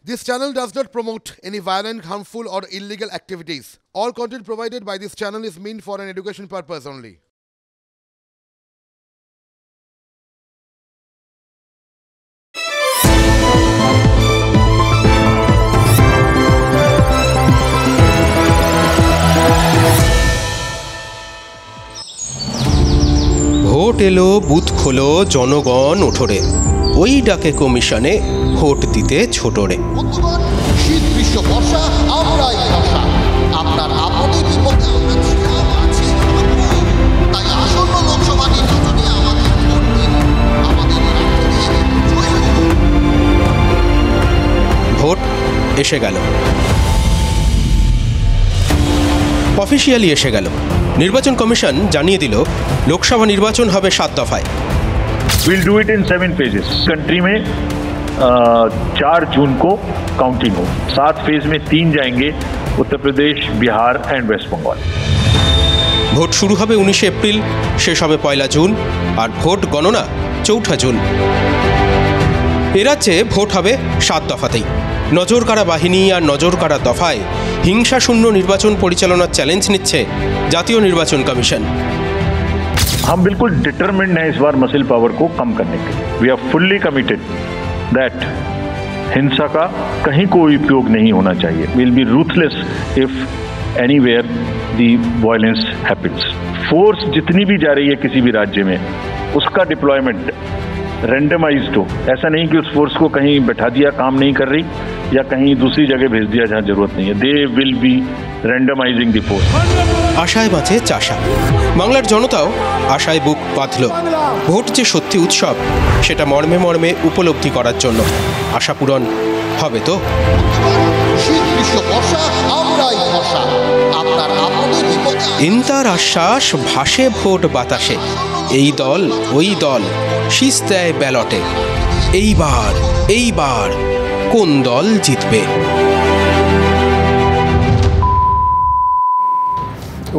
This channel does not promote any violent, harmful, or illegal activities. All content provided by this channel is meant for an education purpose only. Vote এলো, booth খোলো, জনগণ ওঠরে, ওই ডাকে কমিশনে vote দিতে ছোটরে। শীত গ্রীষ্ম বর্ষা আমরাই ভরসা, আপনার আপদে বিপদে আমরা ছিলাম আছি। তাই আসন্ন লোকসভা নির্বাচনে আমাদের ভোট দিন, আমাদের ভোট এসে গেল, অফিসিয়ালি এসে গেল। নির্বাচন কমিশন জানিয়ে দিল লোকসভা নির্বাচন হবে 7 দফায়। We'll do it in 7 phases. Country में 4 जून को काउंटिंग हो। 7 फेज में 3 जाएंगे, उत्तर प्रदेश, बिहार एंड वेस्ट बंगाल। ভোট শুরু হবে 19 এপ্রিল, শেষ হবে 1 জুন, আর ভোট গণনা 4 জুন। এ রাজ্যে ভোট হবে 7 দফাতেই। নজরকাড়া বাহিনী আর নজরকাড়া দফায় হিংসাশূন্য নির্বাচন পরিচালনার চ্যালেঞ্জ নিচ্ছে জাতীয় নির্বাচন কমিশন। हम बिल्कुल डिटरमिन्ड हैं इस बार मसल पावर को कम करने के लिए। We are fully committed that हिंसा का कहीं कोई उपयोग नहीं होना चाहिए। Will be ruthless if anywhere the violence happens. Force जितनी भी जा रही है किसी भी राज्य में, उसका डिप्लॉयमेंट रैंडमाइज्ड हो। ऐसा नहीं कि उस फोर्स को कहीं बैठा दिया, काम नहीं कर रही, या कहीं दूसरी जगह भेज दिया जहां जरूरत नहीं है। They will be randomising the force. আশায় বাঁচে চাষা, বাংলার জনতাও আশায় বুক বাঁধল। ভোট যে সত্যি উৎসব, সেটা মর্মে মর্মে উপলব্ধি করার জন্য। আশা পূরণ হবে তো? শীত গ্রীষ্ম বর্ষা আমরাই ভরসা, আপনার আপদে বিপদে ইন্তার আশ্বাস ভাসে ভোট বাতাসে। এই দল ওই দল শীষ দেয় ব্যালটে। এইবার কোন দল জিতবে?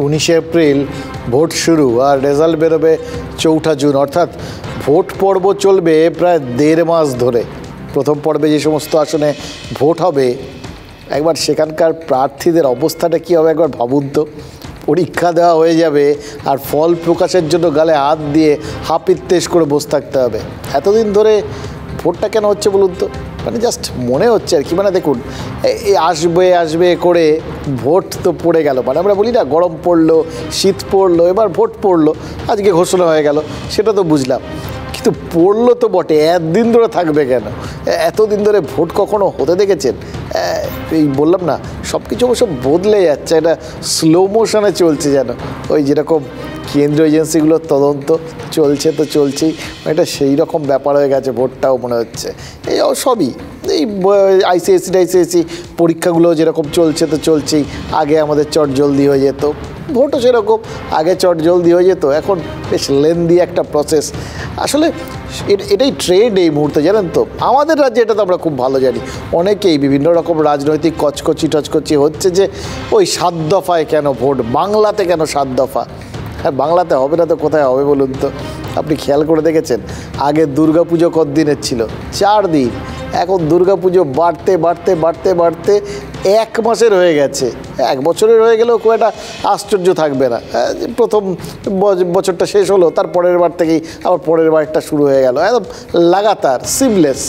19 এপ্রিল ভোট শুরু, আর রেজাল্ট বেরোবে 4 জুন, অর্থাৎ ভোট পর্ব চলবে প্রায় 1.5 মাস ধরে। প্রথম পর্বে যে সমস্ত আসনে ভোট হবে, একবার সেখানকার প্রার্থীদের অবস্থাটা কী হবে একবার ভাবুন তো। পরীক্ষা দেওয়া হয়ে যাবে আর ফল প্রকাশের জন্য গালে হাত দিয়ে হাপিত্তেশ করে বসে থাকতে হবে। এতদিন ধরে ভোটটা কেন হচ্ছে বলুন তো? মানে জাস্ট মনে হচ্ছে আর কি। মানে দেখুন, এই আসবে করে ভোট তো পড়ে গেল। মানে আমরা বলি না, গরম পড়লো, শীত পড়লো, এবার ভোট পড়লো, আজকে ঘোষণা হয়ে গেল, সেটা তো বুঝলাম। কিন্তু পড়লো তো বটে, একদিন ধরে থাকবে কেন? এতদিন ধরে ভোট কখনো হতে দেখেছেন? এই বললাম না, সব কিছু অবশ্য বদলে যাচ্ছে, এটা স্লো মোশনে চলছে যেন। ওই যেরকম কেন্দ্রীয় এজেন্সিগুলোর তদন্ত চলছে তো চলছেই, এটা সেই রকম ব্যাপার হয়ে গেছে ভোটটাও মনে হচ্ছে। এই সবই এই আইসিএসসি পরীক্ষাগুলো যেরকম চলছে তো চলছেই। আগে আমাদের চট জলদি হয়ে যেত, ভোটও সেরকম আগে চট জলদি হয়ে যেত, এখন বেশ লেন্দি একটা প্রসেস। আসলে এটাই ট্রেন্ড এই মুহূর্তে, জানেন তো। আমাদের রাজ্যে এটা তো আমরা খুব ভালো জানি, অনেকেই বিভিন্ন রকম রাজনৈতিক কচকচি হচ্ছে যে ওই 7 দফায় কেন ভোট, বাংলাতে কেন 7 দফা? হ্যাঁ, বাংলাতে হবে না তো কোথায় হবে বলুন তো? আপনি খেয়াল করে দেখেছেন, আগে দুর্গাপুজো কতদিনের ছিল? 4 দিন। এখন দুর্গাপুজো বাড়তে 1 মাসের হয়ে গেছে। 1 বছরের হয়ে গেলেও খুব একটা আশ্চর্য থাকবে না। প্রথম বছরটা শেষ হলো, তার পরের বার থেকেই আবার পরের বারটা শুরু হয়ে গেল, একদম লাগাতার সিমলেস।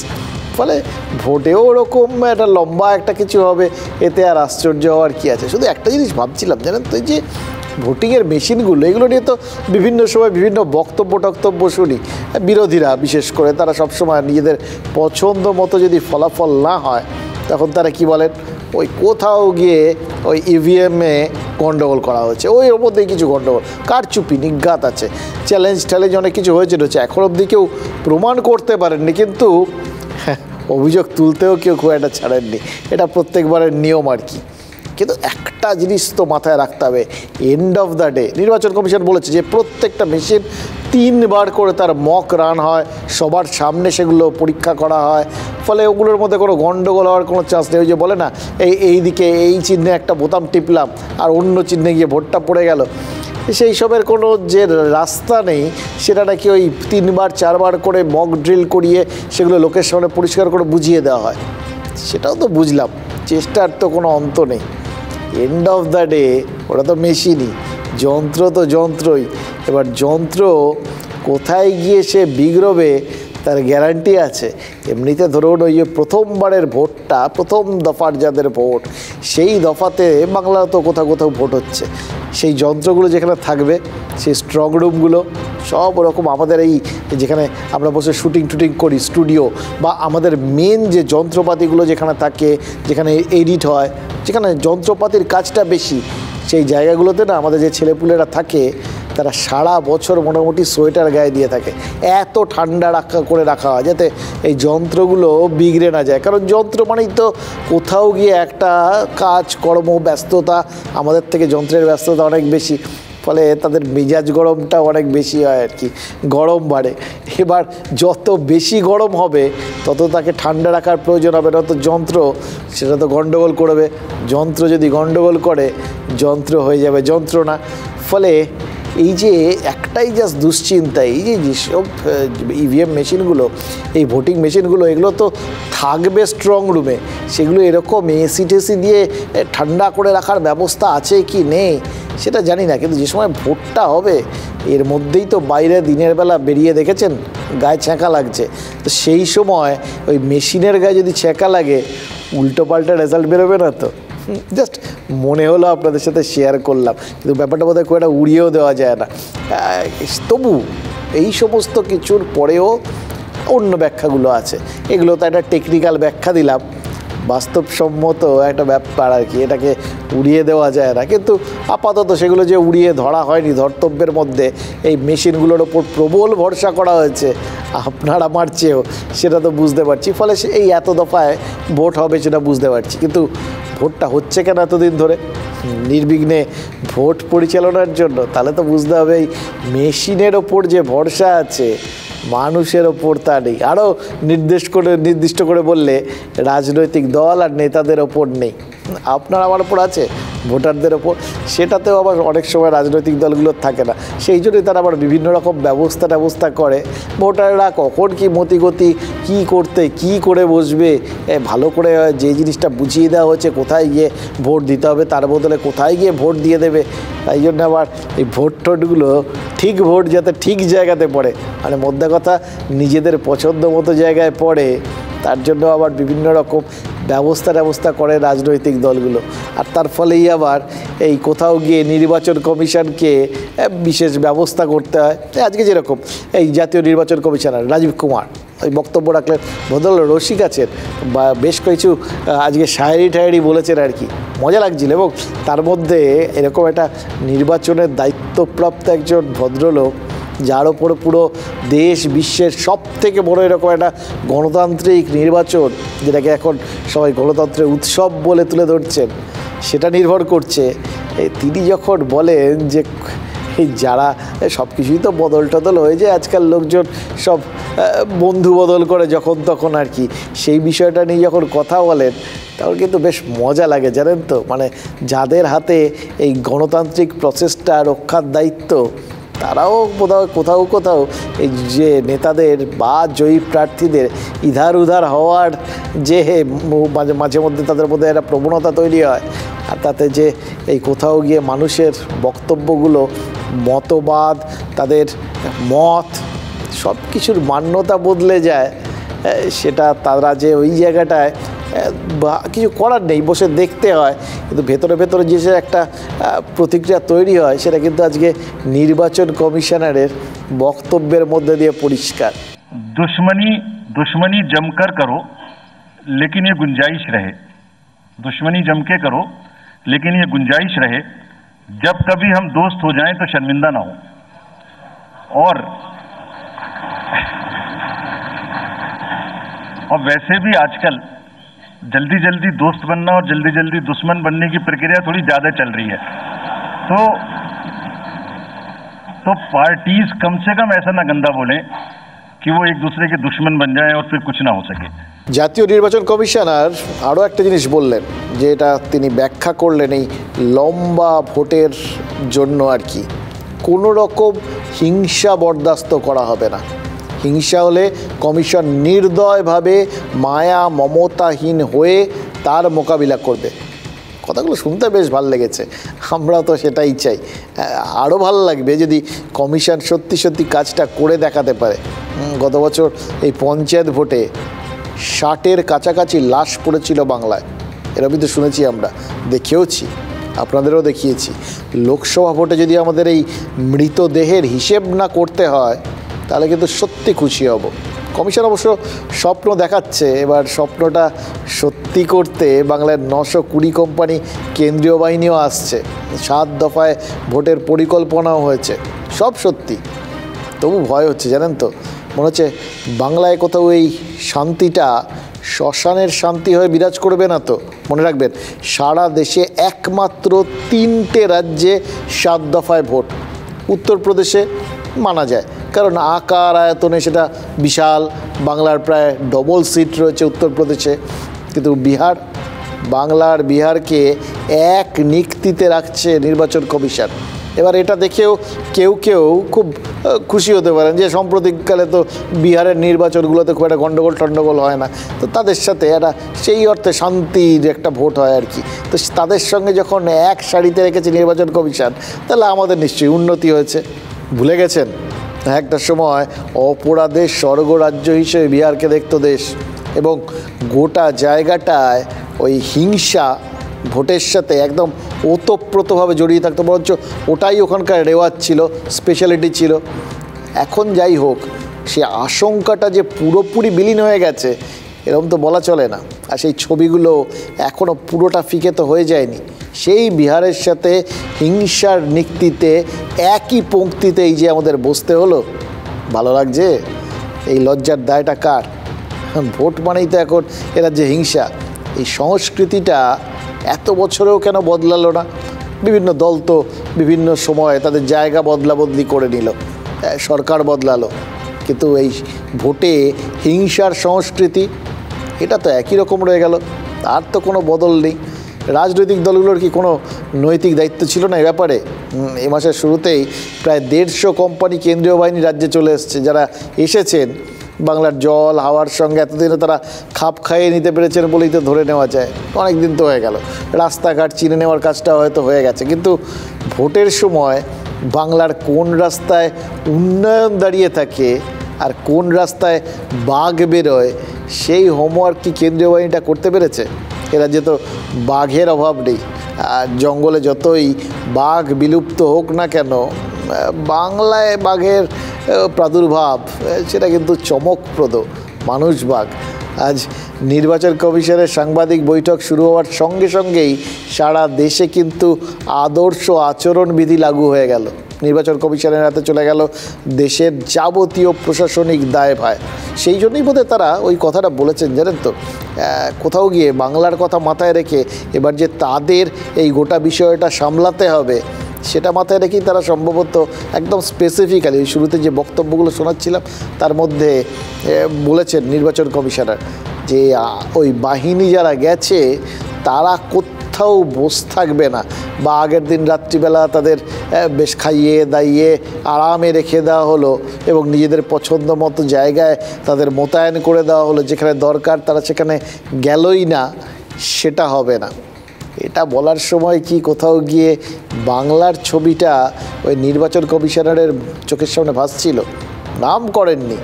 ফলে ভোটেও ওরকম একটা লম্বা একটা কিছু হবে, এতে আর আশ্চর্য হওয়ার কী আছে? শুধু একটা জিনিস ভাবছিলাম, জানেন তো, এই যে ভোটিংয়ের মেশিনগুলো, এগুলো নিয়ে তো বিভিন্ন সময় বিভিন্ন বক্তব্য শুনি। বিরোধীরা বিশেষ করে, তারা সবসময় নিজেদের পছন্দ মতো যদি ফলাফল না হয়, তখন তারা কি বলেন, ওই কোথাও গিয়ে ওই ইভিএমে গণ্ডগোল করা হয়েছে, ওই ওর মধ্যেই কিছু গণ্ডগোল, কারচুপি নিঘাত আছে, চ্যালেঞ্জ অনেক কিছু হয়েছে। এখন অবধি কেউ প্রমাণ করতে পারেননি, কিন্তু অভিযোগ তুলতেও কেউ খুব একটা ছাড়েননি। এটা প্রত্যেকবারের নিয়ম আর কি। কিন্তু একটা জিনিস তো মাথায় রাখতে হবে, এন্ড অফ দ্য ডে নির্বাচন কমিশন বলেছে যে প্রত্যেকটা মেশিন 3 বার করে তার মক রান হয়, সবার সামনে সেগুলো পরীক্ষা করা হয়। ফলে ওগুলোর মধ্যে কোনো গণ্ডগোল হওয়ার কোনো চান্স নেই। ওই যে বলে না, এই দিকে এই চিহ্নে একটা বোতাম টিপলাম আর অন্য চিহ্নে গিয়ে ভোটটা পড়ে গেল, সেই সবের কোনো যে রাস্তা নেই। সেটা নাকি ওই 3 বার 4 বার করে মক ড্রিল করিয়ে সেগুলো লোকের সামনে পরিষ্কার করে বুঝিয়ে দেওয়া হয়। সেটাও তো বুঝলাম, চেষ্টার তো কোনো অন্ত নেই। এন্ড অফ দ্য ডে ওটা তো মেশিনই, যন্ত্র তো যন্ত্রই। এবার যন্ত্র কোথায় গিয়ে সে বিগড়বে তার গ্যারান্টি আছে? এমনিতে ধরুন ওই যে প্রথমবারের ভোটটা, প্রথম দফার যাদের ভোট, সেই দফাতে বাংলা তো কোথাও কোথাও ভোট হচ্ছে, সেই যন্ত্রগুলো যেখানে থাকবে, সেই স্ট্রং রুমগুলো সব ওরকম আমাদের এই যেখানে আমরা বসে শুটিং টুটিং করি স্টুডিও, বা আমাদের মেন যে যন্ত্রপাতিগুলো যেখানে থাকে, যেখানে এডিট হয়, যেখানে যন্ত্রপাতির কাজটা বেশি, সেই জায়গাগুলোতে না আমাদের যে ছেলেপুলেরা থাকে তারা সারা বছর মোটামুটি সোয়েটার গায়ে দিয়ে থাকে। এত ঠান্ডা করে রাখা হয় যাতে এই যন্ত্রগুলো বিগড়ে না যায়। কারণ যন্ত্র মানেই তো কোথাও গিয়ে একটা কাজ কর্ম ব্যস্ততা, আমাদের থেকে যন্ত্রের ব্যস্ততা অনেক বেশি, ফলে তাদের মেজাজ গরমটা অনেক বেশি হয় আর কি, গরম বাড়ে। এবার যত বেশি গরম হবে তত তাকে ঠান্ডা রাখার প্রয়োজন হবে, তত যন্ত্র সেটা তো গণ্ডগোল করবে। যন্ত্র যদি গণ্ডগোল করে যন্ত্র হয়ে যাবে যন্ত্রণা। ফলে এই যে একটাই জাস্ট দুশ্চিন্তা, এই যে যেসব ইভিএম মেশিনগুলো, এই ভোটিং মেশিনগুলো, এগুলো তো থাকবে স্ট্রং রুমে, সেগুলো এরকম এসি টেসি দিয়ে ঠান্ডা করে রাখার ব্যবস্থা আছে কি নেই সেটা জানি না। কিন্তু যে সময় ভোটটা হবে এর মধ্যেই তো বাইরে দিনের বেলা বেরিয়ে দেখেছেন গায়ে ছ্যাঁকা লাগছে, তো সেই সময় ওই মেশিনের গায়ে যদি ছ্যাঁকা লাগে উল্টো পাল্টা রেজাল্ট বেরোবে না তো? জাস্ট মনে হলো আপনাদের সাথে শেয়ার করলাম, কিন্তু ব্যাপারটা বোধহয় খুব একটা উড়িয়েও দেওয়া যায় না। তবু এই সমস্ত কিছুর পরেও অন্য ব্যাখ্যাগুলো আছে, এগুলো তো একটা টেকনিক্যাল ব্যাখ্যা দিলাম, বাস্তবসম্মত একটা ব্যাপার আর কি, এটাকে উড়িয়ে দেওয়া যায় না। কিন্তু আপাতত সেগুলো যে উড়িয়ে ধরা হয়নি, ধর্তব্যের মধ্যে এই মেশিনগুলোর ওপর প্রবল ভরসা করা হয়েছে আপনার আমার চেয়েও, সেটা তো বুঝতে পারছি। ফলে এই এত দফায় ভোট হবে সেটা বুঝতে পারছি, কিন্তু ভোটটা হচ্ছে কেন এতদিন ধরে নির্বিঘ্নে ভোট পরিচালনার জন্য? তাহলে তো বুঝতে হবে এই মেশিনের ওপর যে ভরসা আছে মানুষের ওপর তা নেই। আরও নির্দিষ্ট করে বললে রাজনৈতিক দল আর নেতাদের ওপর নেই, আপনার আমার ওপর আছে, ভোটারদের ওপর। সেটাতেও আবার অনেক সময় রাজনৈতিক দলগুলোর থাকে না, সেই জন্যই তারা আবার বিভিন্ন রকম ব্যবস্থা করে ভোটাররা কখন কি মতিগতি কী করতে কী করে বসবে, ভালো করে যে জিনিসটা বুঝিয়ে দেওয়া হচ্ছে কোথায় গিয়ে ভোট দিতে হবে, তার বদলে কোথায় গিয়ে ভোট দিয়ে দেবে। তাই জন্য আবার এই ভোটগুলো ঠিক ভোট যাতে ঠিক জায়গাতে পড়ে, মানে মধ্যে কথা নিজেদের পছন্দ মতো জায়গায় পড়ে, তার জন্য আবার বিভিন্ন রকম ব্যবস্থা করে রাজনৈতিক দলগুলো। আর তার ফলেই আবার এই কোথাও গিয়ে নির্বাচন কমিশনকে বিশেষ ব্যবস্থা করতে হয়। আজকে যেরকম এই জাতীয় নির্বাচন কমিশনার রাজীব কুমার ওই বক্তব্য রাখলেন, ভদ্র রসিক আছেন বা বেশ কিছু আজকে শায়েরি বলেছেন আর কি, মজা লাগছিল। এবং তার মধ্যে এরকম একটা নির্বাচনের দায়িত্বপ্রাপ্ত একজন ভদ্রলোক, যার ওপরে পুরো দেশ বিশ্বের সব থেকে বড় এরকম একটা গণতান্ত্রিক নির্বাচন, যেটাকে এখন সবাই গণতন্ত্রের উৎসব বলে তুলে ধরছেন, সেটা নির্ভর করছে। তিনি যখন বলেন যে এই যারা সব কিছুই তো বদল টদল হয়ে যায়, আজকাল লোকজন সব বন্ধু বদল করে যখন তখন আর কি, সেই বিষয়টা নিয়ে যখন কথা বলেন তখন কিন্তু বেশ মজা লাগে জানেন তো। মানে যাদের হাতে এই গণতান্ত্রিক প্রসেসটা রক্ষার দায়িত্ব, তারাও কোথাও এই যে নেতাদের বা জয়ী প্রার্থীদের ইধার উধার হওয়ার যে মাঝে মধ্যে তাদের মধ্যে একটা প্রবণতা তৈরি হয়, আর তাতে যে এই কোথাও গিয়ে মানুষের বক্তব্যগুলো, মতবাদ, তাদের মত সব কিছুর মান্যতা বদলে যায়, সেটা তারা যে ওই জায়গাটায় কিছু করার নেই, বসে দেখতে হয়। কিন্তু ভেতরে যে একটা প্রতিক্রিয়া তৈরি হয় সেটা কিন্তু আজকে নির্বাচন কমিশনারের বক্তব্যের মধ্যে দিয়ে পরিষ্কার। दुश्मनी जमकर करो लेकिन ये गुंजाइश रहे, दुश्मनी जम के करो लेकिन ये गुंजाइश रहे, जब कभी हम दोस्त हो जाएं तो शर्मिंदा ना हो। और वैसे भी आजकल जल्दी दोस्त बनना और जल्दी दुश्मन बनने की प्रक्रिया थोड़ी ज्यादा चल रही है, तो पार्टीज कम से कम ऐसा ना गंदा बोलें कि वो एक दूसरे के दुश्मन बन जाएं और फिर कुछ ना हो सके। জাতীয় নির্বাচন কমিশনার আরও একটা জিনিস বললেন, যে এটা তিনি ব্যাখ্যা করলেন এই লম্বা ভোটের জন্য আর কি, কোনো রকম হিংসা বরদাস্ত করা হবে না। হিংসা হলে কমিশন নির্দয়ভাবে মায়া মমতাহীন হয়ে তার মোকাবিলা করবে। কথাগুলো শুনতে বেশ ভালো লেগেছে, আমরা তো সেটাই চাই। আরও ভালো লাগবে যদি কমিশন সত্যি সত্যি কাজটা করে দেখাতে পারে। গত বছর এই পঞ্চায়েত ভোটে 60-এর কাছাকাছি লাশ পড়েছিল বাংলায়, এরকমই তো শুনেছি, আমরা দেখেওছি, আপনাদেরও দেখিয়েছি। লোকসভা ভোটে যদি আমাদের এই মৃতদেহের হিসেব না করতে হয় তাহলে কিন্তু সত্যি খুশি হব। কমিশন অবশ্য স্বপ্ন দেখাচ্ছে, এবার স্বপ্নটা সত্যি করতে বাংলার 920 কোম্পানি কেন্দ্রীয় বাহিনীও আসছে, 7 দফায় ভোটের পরিকল্পনাও হয়েছে, সব সত্যি। তবু ভয় হচ্ছে, জানেন তো, মনে হচ্ছে বাংলায় কোথাও এই শান্তিটা শ্মশানের শান্তি হয়ে বিরাজ করবে না তো। মনে রাখবেন, সারা দেশে একমাত্র 3টে রাজ্যে 7 দফায় ভোট। উত্তরপ্রদেশে মানা যায়, কারণ আকার আয়তনে সেটা বিশাল, বাংলার প্রায় ডবল সিট রয়েছে উত্তরপ্রদেশে। কিন্তু বিহারকে এক নিক্তিতে রাখছে নির্বাচন কমিশন। এবার এটা দেখেও কেউ খুব খুশি হতে পারেন যে সাম্প্রতিককালে তো বিহারের নির্বাচনগুলোতে খুব একটা গণ্ডগোল হয় না, তো তাদের সাথে একটা সেই অর্থে শান্তির একটা ভোট হয় আর কি। তো তাদের সঙ্গে যখন এক সারিতে রেখেছে নির্বাচন কমিশন, তাহলে আমাদের নিশ্চয়ই উন্নতি হয়েছে। ভুলে গেছেন একটা সময় অপরাধের স্বর্গরাজ্য হিসেবে বিহারকে দেখত দেশ, এবং গোটা জায়গাটায় ওই হিংসা ভোটের সাথে একদম ওতপ্রোতভাবে জড়িয়ে থাকতো, বরঞ্চ ওটাই ওখানকার রেওয়াজ ছিল, স্পেশালিটি ছিল। এখন যাই হোক, সে আশঙ্কাটা যে পুরোপুরি বিলীন হয়ে গেছে এরকম তো বলা চলে না। আর সেই ছবিগুলো এখনও পুরোটা ফিকে তো হয়ে যায়নি। সেই বিহারের সাথে হিংসার নিক্তিতে একই পংক্তিতে এই যে আমাদের বসতে হলো, ভালো লাগছে? এই লজ্জার দায়টা কার? ভোট মানেই তো এখন এরা যে হিংসা, এই সংস্কৃতিটা এত বছরেও কেন বদলালো না? বিভিন্ন দল তো বিভিন্ন সময় তাদের জায়গা বদলি করে নিল, সরকার বদলালো, কিন্তু এই ভোটে হিংসার সংস্কৃতি এটা তো একই রকম রয়ে গেল, আর তো কোনো বদল নেই। রাজনৈতিক দলগুলোর কি কোনো নৈতিক দায়িত্ব ছিল না এই ব্যাপারে? এই মাসের শুরুতেই প্রায় 150 কোম্পানি কেন্দ্রীয় বাহিনী রাজ্যে চলে এসছে, যারা এসেছেন বাংলার জল হাওয়ার সঙ্গে এতদিনে তারা খাপ খাইয়ে নিতে পেরেছেন বলেই তো ধরে নেওয়া যায়। অনেক দিন তো হয়ে গেল, রাস্তাঘাট চিনে নেওয়ার কাজটা হয়তো হয়ে গেছে, কিন্তু ভোটের সময় বাংলার কোন রাস্তায় উন্নয়ন দাঁড়িয়ে থাকে আর কোন রাস্তায় বাঘ বেরোয়, সেই হোমওয়ার্ক কি কেন্দ্রীয় বাহিনীটা করতে পেরেছে? এ রাজ্যে তো বাঘের অভাব নেই, আর জঙ্গলে যতই বাঘ বিলুপ্ত হোক না কেন, বাংলায় বাঘের প্রাদুর্ভাব সেটা কিন্তু চমকপ্রদ, মানুষ বাঘ। আজ নির্বাচন কমিশনের সাংবাদিক বৈঠক শুরু হওয়ার সঙ্গে সঙ্গেই সারা দেশে কিন্তু আদর্শ আচরণবিধি লাগু হয়ে গেল। নির্বাচন কমিশনের হাতে চলে গেল দেশের যাবতীয় প্রশাসনিক দায়ভার। সেই জন্যই বোধহয় তারা ওই কথাটা বলেছেন, জানেন তো, কোথাও গিয়ে বাংলার কথা মাথায় রেখে এবার যে তাদের এই গোটা বিষয়টা সামলাতে হবে সেটা মাথায় রেখেই তারা সম্ভবত একদম স্পেসিফিক্যালি শুরুতে যে বক্তব্যগুলো শোনাচ্ছিলাম তার মধ্যে বলেছেন নির্বাচন কমিশনার যে ওই বাহিনী যারা গেছে তারা কোথাও বসে থাকবে না, বা আগের দিন রাত্রিবেলা তাদের বেশ খাইয়ে দাইয়ে আরামে রেখে দেওয়া হলো এবং নিজেদের পছন্দ মতো জায়গায় তাদের মোতায়েন করে দেওয়া হলো, যেখানে দরকার তারা সেখানে গেলই না, সেটা হবে না। এটা বলার সময় কি কোথাও গিয়ে বাংলার ছবিটা ওই নির্বাচন কমিশনারের চোখের সামনে ভাসছিল? নাম করেননি,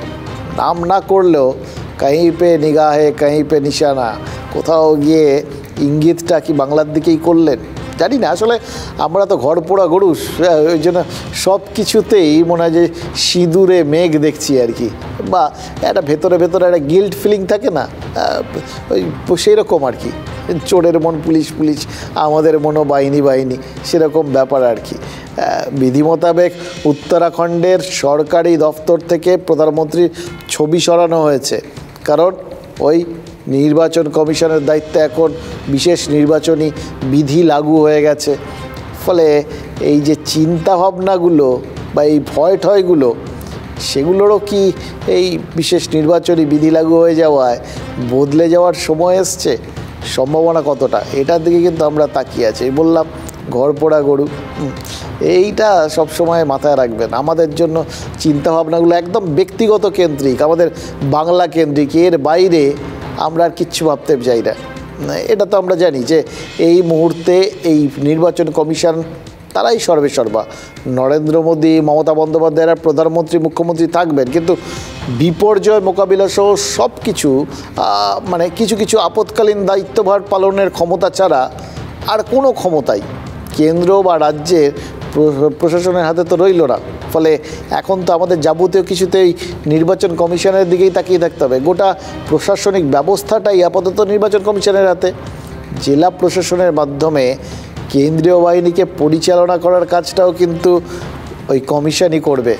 নাম না করলেও কাहीं পে নিগাহে কাहीं পে নিশানা, কোথাও গিয়ে ইঙ্গিতটা কি বাংলার দিকেই করলেন? জানি না, আসলে আমরা তো ঘর পোড়া গরু, ওই জন্য সব কিছুতেই মনে হয় যে সিঁদুরে মেঘ দেখছি আর কি, বা একটা ভেতরে একটা গিল্ট ফিলিং থাকে না, ওই সেই রকম আর কি। চোরের মন পুলিশ, আমাদের মনও বাহিনী, সেরকম ব্যাপার আর কি। বিধি মোতাবেক উত্তরাখণ্ডের সরকারি দফতর থেকে প্রধানমন্ত্রীর ছবি সরানো হয়েছে, কারণ ওই নির্বাচন কমিশনের দায়িত্বে এখন বিশেষ নির্বাচনী বিধি লাগু হয়ে গেছে। ফলে এই যে চিন্তাভাবনাগুলো বা এই ভয়গুলো সেগুলোরও কি এই বিশেষ নির্বাচনী বিধি লাগু হয়ে যাওয়ায় বদলে যাওয়ার সময় এসছে? সম্ভাবনা কতটা, এটার দিকে কিন্তু আমরা তাকিয়ে আছি। বললাম ঘর পোড়া গরু। এইটা সবসময় মাথায় রাখবেন। আমাদের জন্য চিন্তাভাবনাগুলো একদম ব্যক্তিগত কেন্দ্রিক, আমাদের বাংলা কেন্দ্রিক, এর বাইরে আমরা আর কিচ্ছু ভাবতে চাই না। এটা তো আমরা জানি যে এই মুহূর্তে এই নির্বাচন কমিশন তারাই সর্বেসর্বা। নরেন্দ্র মোদী, মমতা বন্দ্যোপাধ্যায়রা প্রধানমন্ত্রী, মুখ্যমন্ত্রী থাকবেন, কিন্তু বিপর্যয় মোকাবিলা সহ সব কিছু মানে কিছু কিছু আপৎকালীন দায়িত্বভার পালনের ক্ষমতা ছাড়া আর কোনো ক্ষমতাই কেন্দ্র বা রাজ্যের প্রশাসনের হাতে তো রইল না। ফলে এখন তো আমাদের যাবতীয় কিছুতেই নির্বাচন কমিশনের দিকেই তাকিয়ে থাকতে হবে। গোটা প্রশাসনিক ব্যবস্থাটাই আপাতত নির্বাচন কমিশনের হাতে। জেলা প্রশাসনের মাধ্যমে কেন্দ্রীয় বাহিনীকে পরিচালনা করার কাজটাও কিন্তু ওই কমিশনই করবে।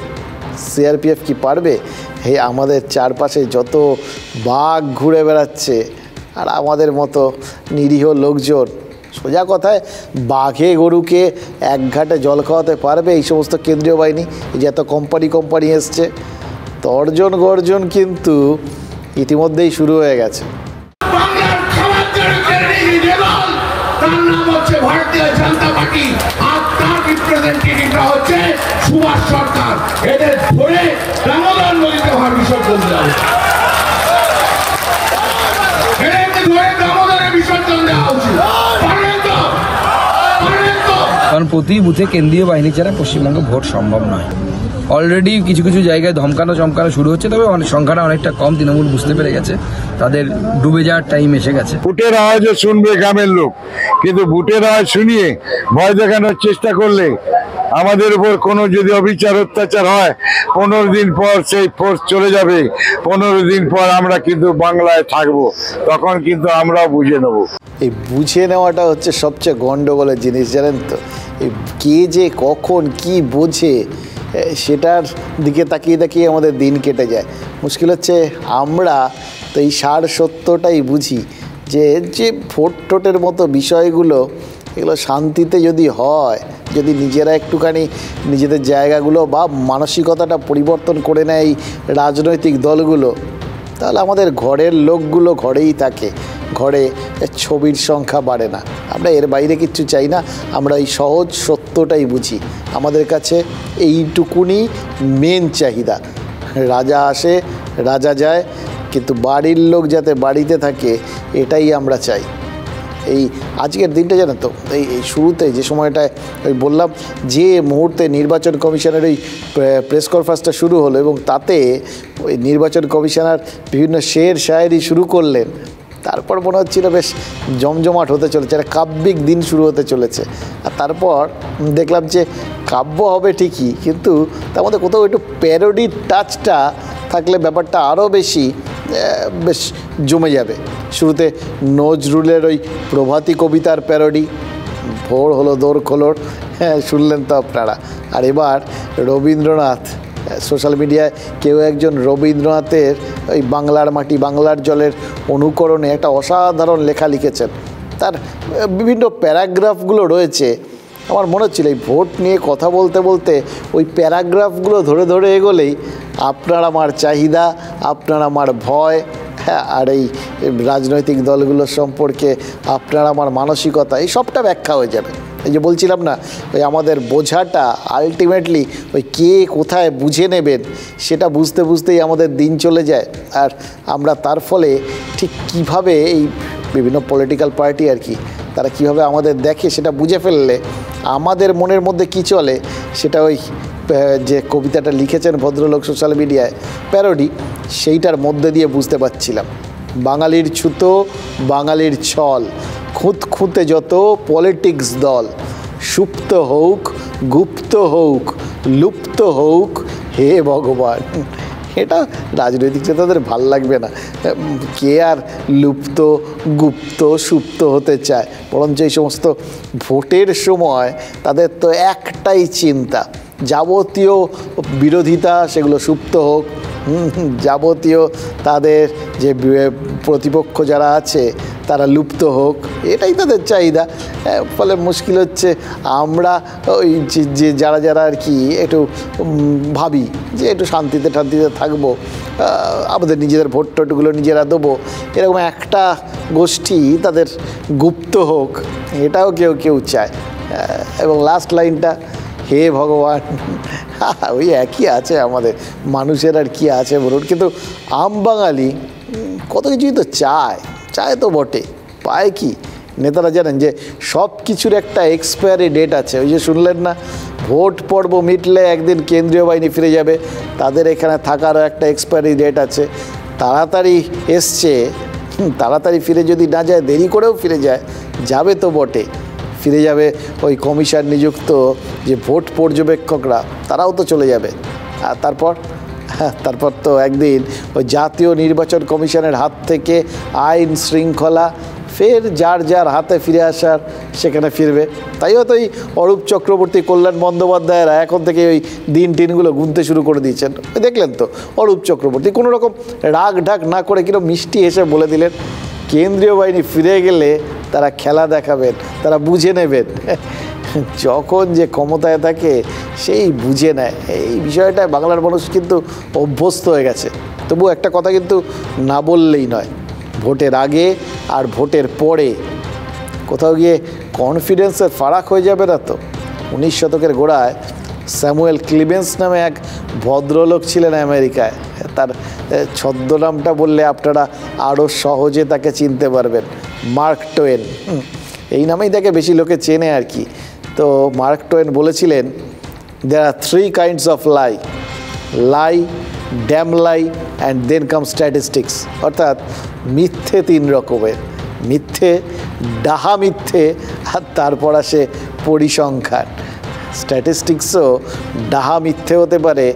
সিআরপিএফ কি পারবে? আমাদের চারপাশে যত বাঘ ঘুরে বেড়াচ্ছে আর আমাদের মতো নিরীহ লোকজন, সোজা কথায় বাঘে গরুকে এক ঘাটে জল খাওয়াতে পারবে এই সমস্ত কেন্দ্রীয় বাহিনী? এই যে এত কোম্পানি এসছে, তর্জন গর্জন কিন্তু ইতিমধ্যেই শুরু হয়ে গেছে। ভারতীয় জনতা পার্টি আর তার রিপ্রেজেন্টেটিভরা হচ্ছে সুভাষ সরকার। এদের ধরে দামোদর নদীতে ভার বিসর্জন দেওয়া উচিত। এদেরকে ধরে দামোদরে বিসর্জন দেওয়া উচিত। কারণ প্রতি বুথে কেন্দ্রীয় বাহিনী ছাড়া পশ্চিমবঙ্গে ভোট সম্ভব নয়। অলরেডি কিছু কিছু জায়গায় ধমকানো চমকানো শুরু হচ্ছে, তবে সংখ্যাটা অনেকটা কম। তৃণমূল বুঝতে পেরে গেছে তাদের ডুবে যাওয়ার টাইম এসে গেছে। ভোটের আওয়াজও শুনবে গ্রামের লোক, কিন্তু ভোটের আওয়াজ শুনিয়ে ভয় দেখানোর চেষ্টা করলে আমাদের উপর কোনো যদি অবিচার অত্যাচার হয়, 15 দিন পর সেই ফোর্স চলে যাবে। 15 দিন পর আমরা কিন্তু বাংলায় থাকবো, তখন কিন্তু আমরাও বুঝে নেব। এই বুঝে নেওয়াটা হচ্ছে সবচেয়ে গণ্ডগোলের জিনিস, জানেন তো। এই কে যে কখন কি বোঝে সেটার দিকে তাকিয়ে আমাদের দিন কেটে যায়। মুশকিল হচ্ছে আমরা তো এই সার সত্যটাই বুঝি যে ভোট টোটের মতো বিষয়গুলো, এগুলো শান্তিতে যদি হয়, যদি নিজেরা একটুখানি নিজেদের জায়গাগুলো বা মানসিকতাটা পরিবর্তন করে নেয় এই রাজনৈতিক দলগুলো, তাহলে আমাদের ঘরের লোকগুলো ঘরেই থাকে, ঘরে ছবির সংখ্যা বাড়ে না। আমরা এর বাইরে কিচ্ছু চাই না। আমরা এই সহজ সত্যটাই বুঝি। আমাদের কাছে এইটুকুনি মেন চাহিদা। রাজা আসে, রাজা যায়, কিন্তু বাড়ির লোক যাতে বাড়িতে থাকে এটাই আমরা চাই। এই আজকের দিনটা জানেন তো, এই শুরুতে যে সময়টায় ওই বললাম যে মুহূর্তে নির্বাচন কমিশনের ওই প্রেস কনফারেন্সটা শুরু হলো এবং তাতে ওই নির্বাচন কমিশনার বিভিন্ন শের শায়েরি শুরু করলেন, তারপর মনে হচ্ছিল বেশ জমজমাট হতে চলেছে, একটা কাব্যিক দিন শুরু হতে চলেছে। আর তারপর দেখলাম যে কাব্য হবে ঠিকই, কিন্তু তার মধ্যে কোথাও একটু প্যারোডির টাচটা থাকলে ব্যাপারটা আরও বেশ জমে যাবে। শুরুতে নজরুলের ওই প্রভাতী কবিতার প্যারোডি, ভোর হলো দোর খোলর, শুনলেন তো আপনারা। আর এবার রবীন্দ্রনাথ, সোশ্যাল মিডিয়ায় কেউ একজন রবীন্দ্রনাথের ওই বাংলার মাটি বাংলার জলের অনুকরণে একটা অসাধারণ লেখা লিখেছেন। তার বিভিন্ন প্যারাগ্রাফগুলো রয়েছে। আমার মনে হচ্ছিল এই ভোট নিয়ে কথা বলতে বলতে ওই প্যারাগ্রাফগুলো ধরে ধরে এগোলেই আপনার আমার চাহিদা, আপনার আমার ভয়, হ্যাঁ, আর এই রাজনৈতিক দলগুলোর সম্পর্কে আপনার আমার মানসিকতা, এই সবটা ব্যাখ্যা হয়ে যাবে। এই যে বলছিলাম না, ওই আমাদের বোঝাটা আলটিমেটলি ওই কে কোথায় বুঝে নেবেন সেটা বুঝতে বুঝতেই আমাদের দিন চলে যায়। আর আমরা তার ফলে ঠিক কিভাবে এই বিভিন্ন পলিটিক্যাল পার্টি আর কি, তারা কিভাবে আমাদের দেখে সেটা বুঝে ফেললে আমাদের মনের মধ্যে কি চলে সেটা ওই যে কবিতাটা লিখেছেন ভদ্রলোক সোশ্যাল মিডিয়ায় প্যারোডি, সেইটার মধ্যে দিয়ে বুঝতে পারছিলাম। বাঙালির ছুতো, বাঙালির ছল, খুঁতখুঁতে যত পলিটিক্স দল, সুপ্ত হোক, গুপ্ত হোক, লুপ্ত হোক, হে ভগবান। এটা রাজনৈতিক নেতাদের ভাল লাগবে না। কে আর লুপ্ত, গুপ্ত, সুপ্ত হতে চায়? বরঞ্চ এই সমস্ত ভোটের সময় তাদের তো একটাই চিন্তা, যাবতীয় বিরোধিতা সেগুলো সুপ্ত হোক, যাবতীয় তাদের যে প্রতিপক্ষ যারা আছে তারা লুপ্ত হোক, এটাই তাদের চাহিদা। ফলে মুশকিল হচ্ছে আমরা ওই যে যারা আর কি একটু ভাবি যে একটু শান্তিতে থাকবো, আমাদের নিজেদের ভোট টোটগুলো নিজেরা দেবো, এরকম একটা গোষ্ঠী তাদের গুপ্ত হোক, এটাও কেউ চায়। এবং লাস্ট লাইনটা হে ভগবান, ওই একই আছে আমাদের মানুষের, আর কি আছে বলুন। কিন্তু আম বাঙালি কত কিছুই তো চায় তো বটে, পায় কি? নেতারা জানেন যে সব কিছুর একটা এক্সপায়ারি ডেট আছে। ওই যে শুনলেন না, ভোট পর্ব মিটলে একদিন কেন্দ্রীয় বাহিনী ফিরে যাবে, তাদের এখানে থাকারও একটা এক্সপায়ারি ডেট আছে। তাড়াতাড়ি এসছে, তাড়াতাড়ি ফিরে যদি না যায়, দেরি করেও ফিরে যাবে তো বটে, ফিরে যাবে ওই কমিশন নিযুক্ত যে ভোট পর্যবেক্ষকরা, তারাও তো চলে যাবে। আর তারপর তো একদিন ওই জাতীয় নির্বাচন কমিশনের হাত থেকে আইন শৃঙ্খলা ফের যার হাতে ফিরে আসার সেখানে ফিরবে। তাই হয়তো এই অরূপ চক্রবর্তী, কল্যাণ বন্দ্যোপাধ্যায়রা এখন থেকে ওই দিনগুলো গুনতে শুরু করে দিয়েছেন। দেখলেন তো, অরূপ চক্রবর্তী কোনো রকম রাগ ঢাক না করে কিরকম মিষ্টি এসে বলে দিলেন, কেন্দ্রীয় বাহিনী ফিরে গেলে তারা খেলা দেখাবেন, তারা বুঝে নেবেন। যখন যে ক্ষমতায় থাকে সেই বুঝে নেয়। এই বিষয়টায় বাংলার মানুষ কিন্তু অভ্যস্ত হয়ে গেছে। তবু একটা কথা কিন্তু না বললেই নয়, ভোটের আগে আর ভোটের পরে কোথাও গিয়ে কনফিডেন্সের ফারাক হয়ে যাবে না তো? 19 শতকের গোড়ায় স্যামুয়েল ক্লিমেন্স নামে এক ভদ্রলোক ছিলেন আমেরিকায়। তার ছদ্মনামটা বললে আপনারা আরও সহজে তাকে চিনতে পারবেন, মার্ক টোয়েন। এই নামেই তাকে বেশি লোকে চেনে আর কি। তো মার্ক টোয়েন বলেছিলেন, there are 3 kinds of lie, damn lie and then come statistics। অর্থাৎ মিথ্যে 3 রকমের, মিথ্যে, ডাহা মিথ্যে, আর তারপর আসে পরিসংখ্যান। স্ট্যাটিস্টিক্সও ডাহা মিথ্যে হতে পারে।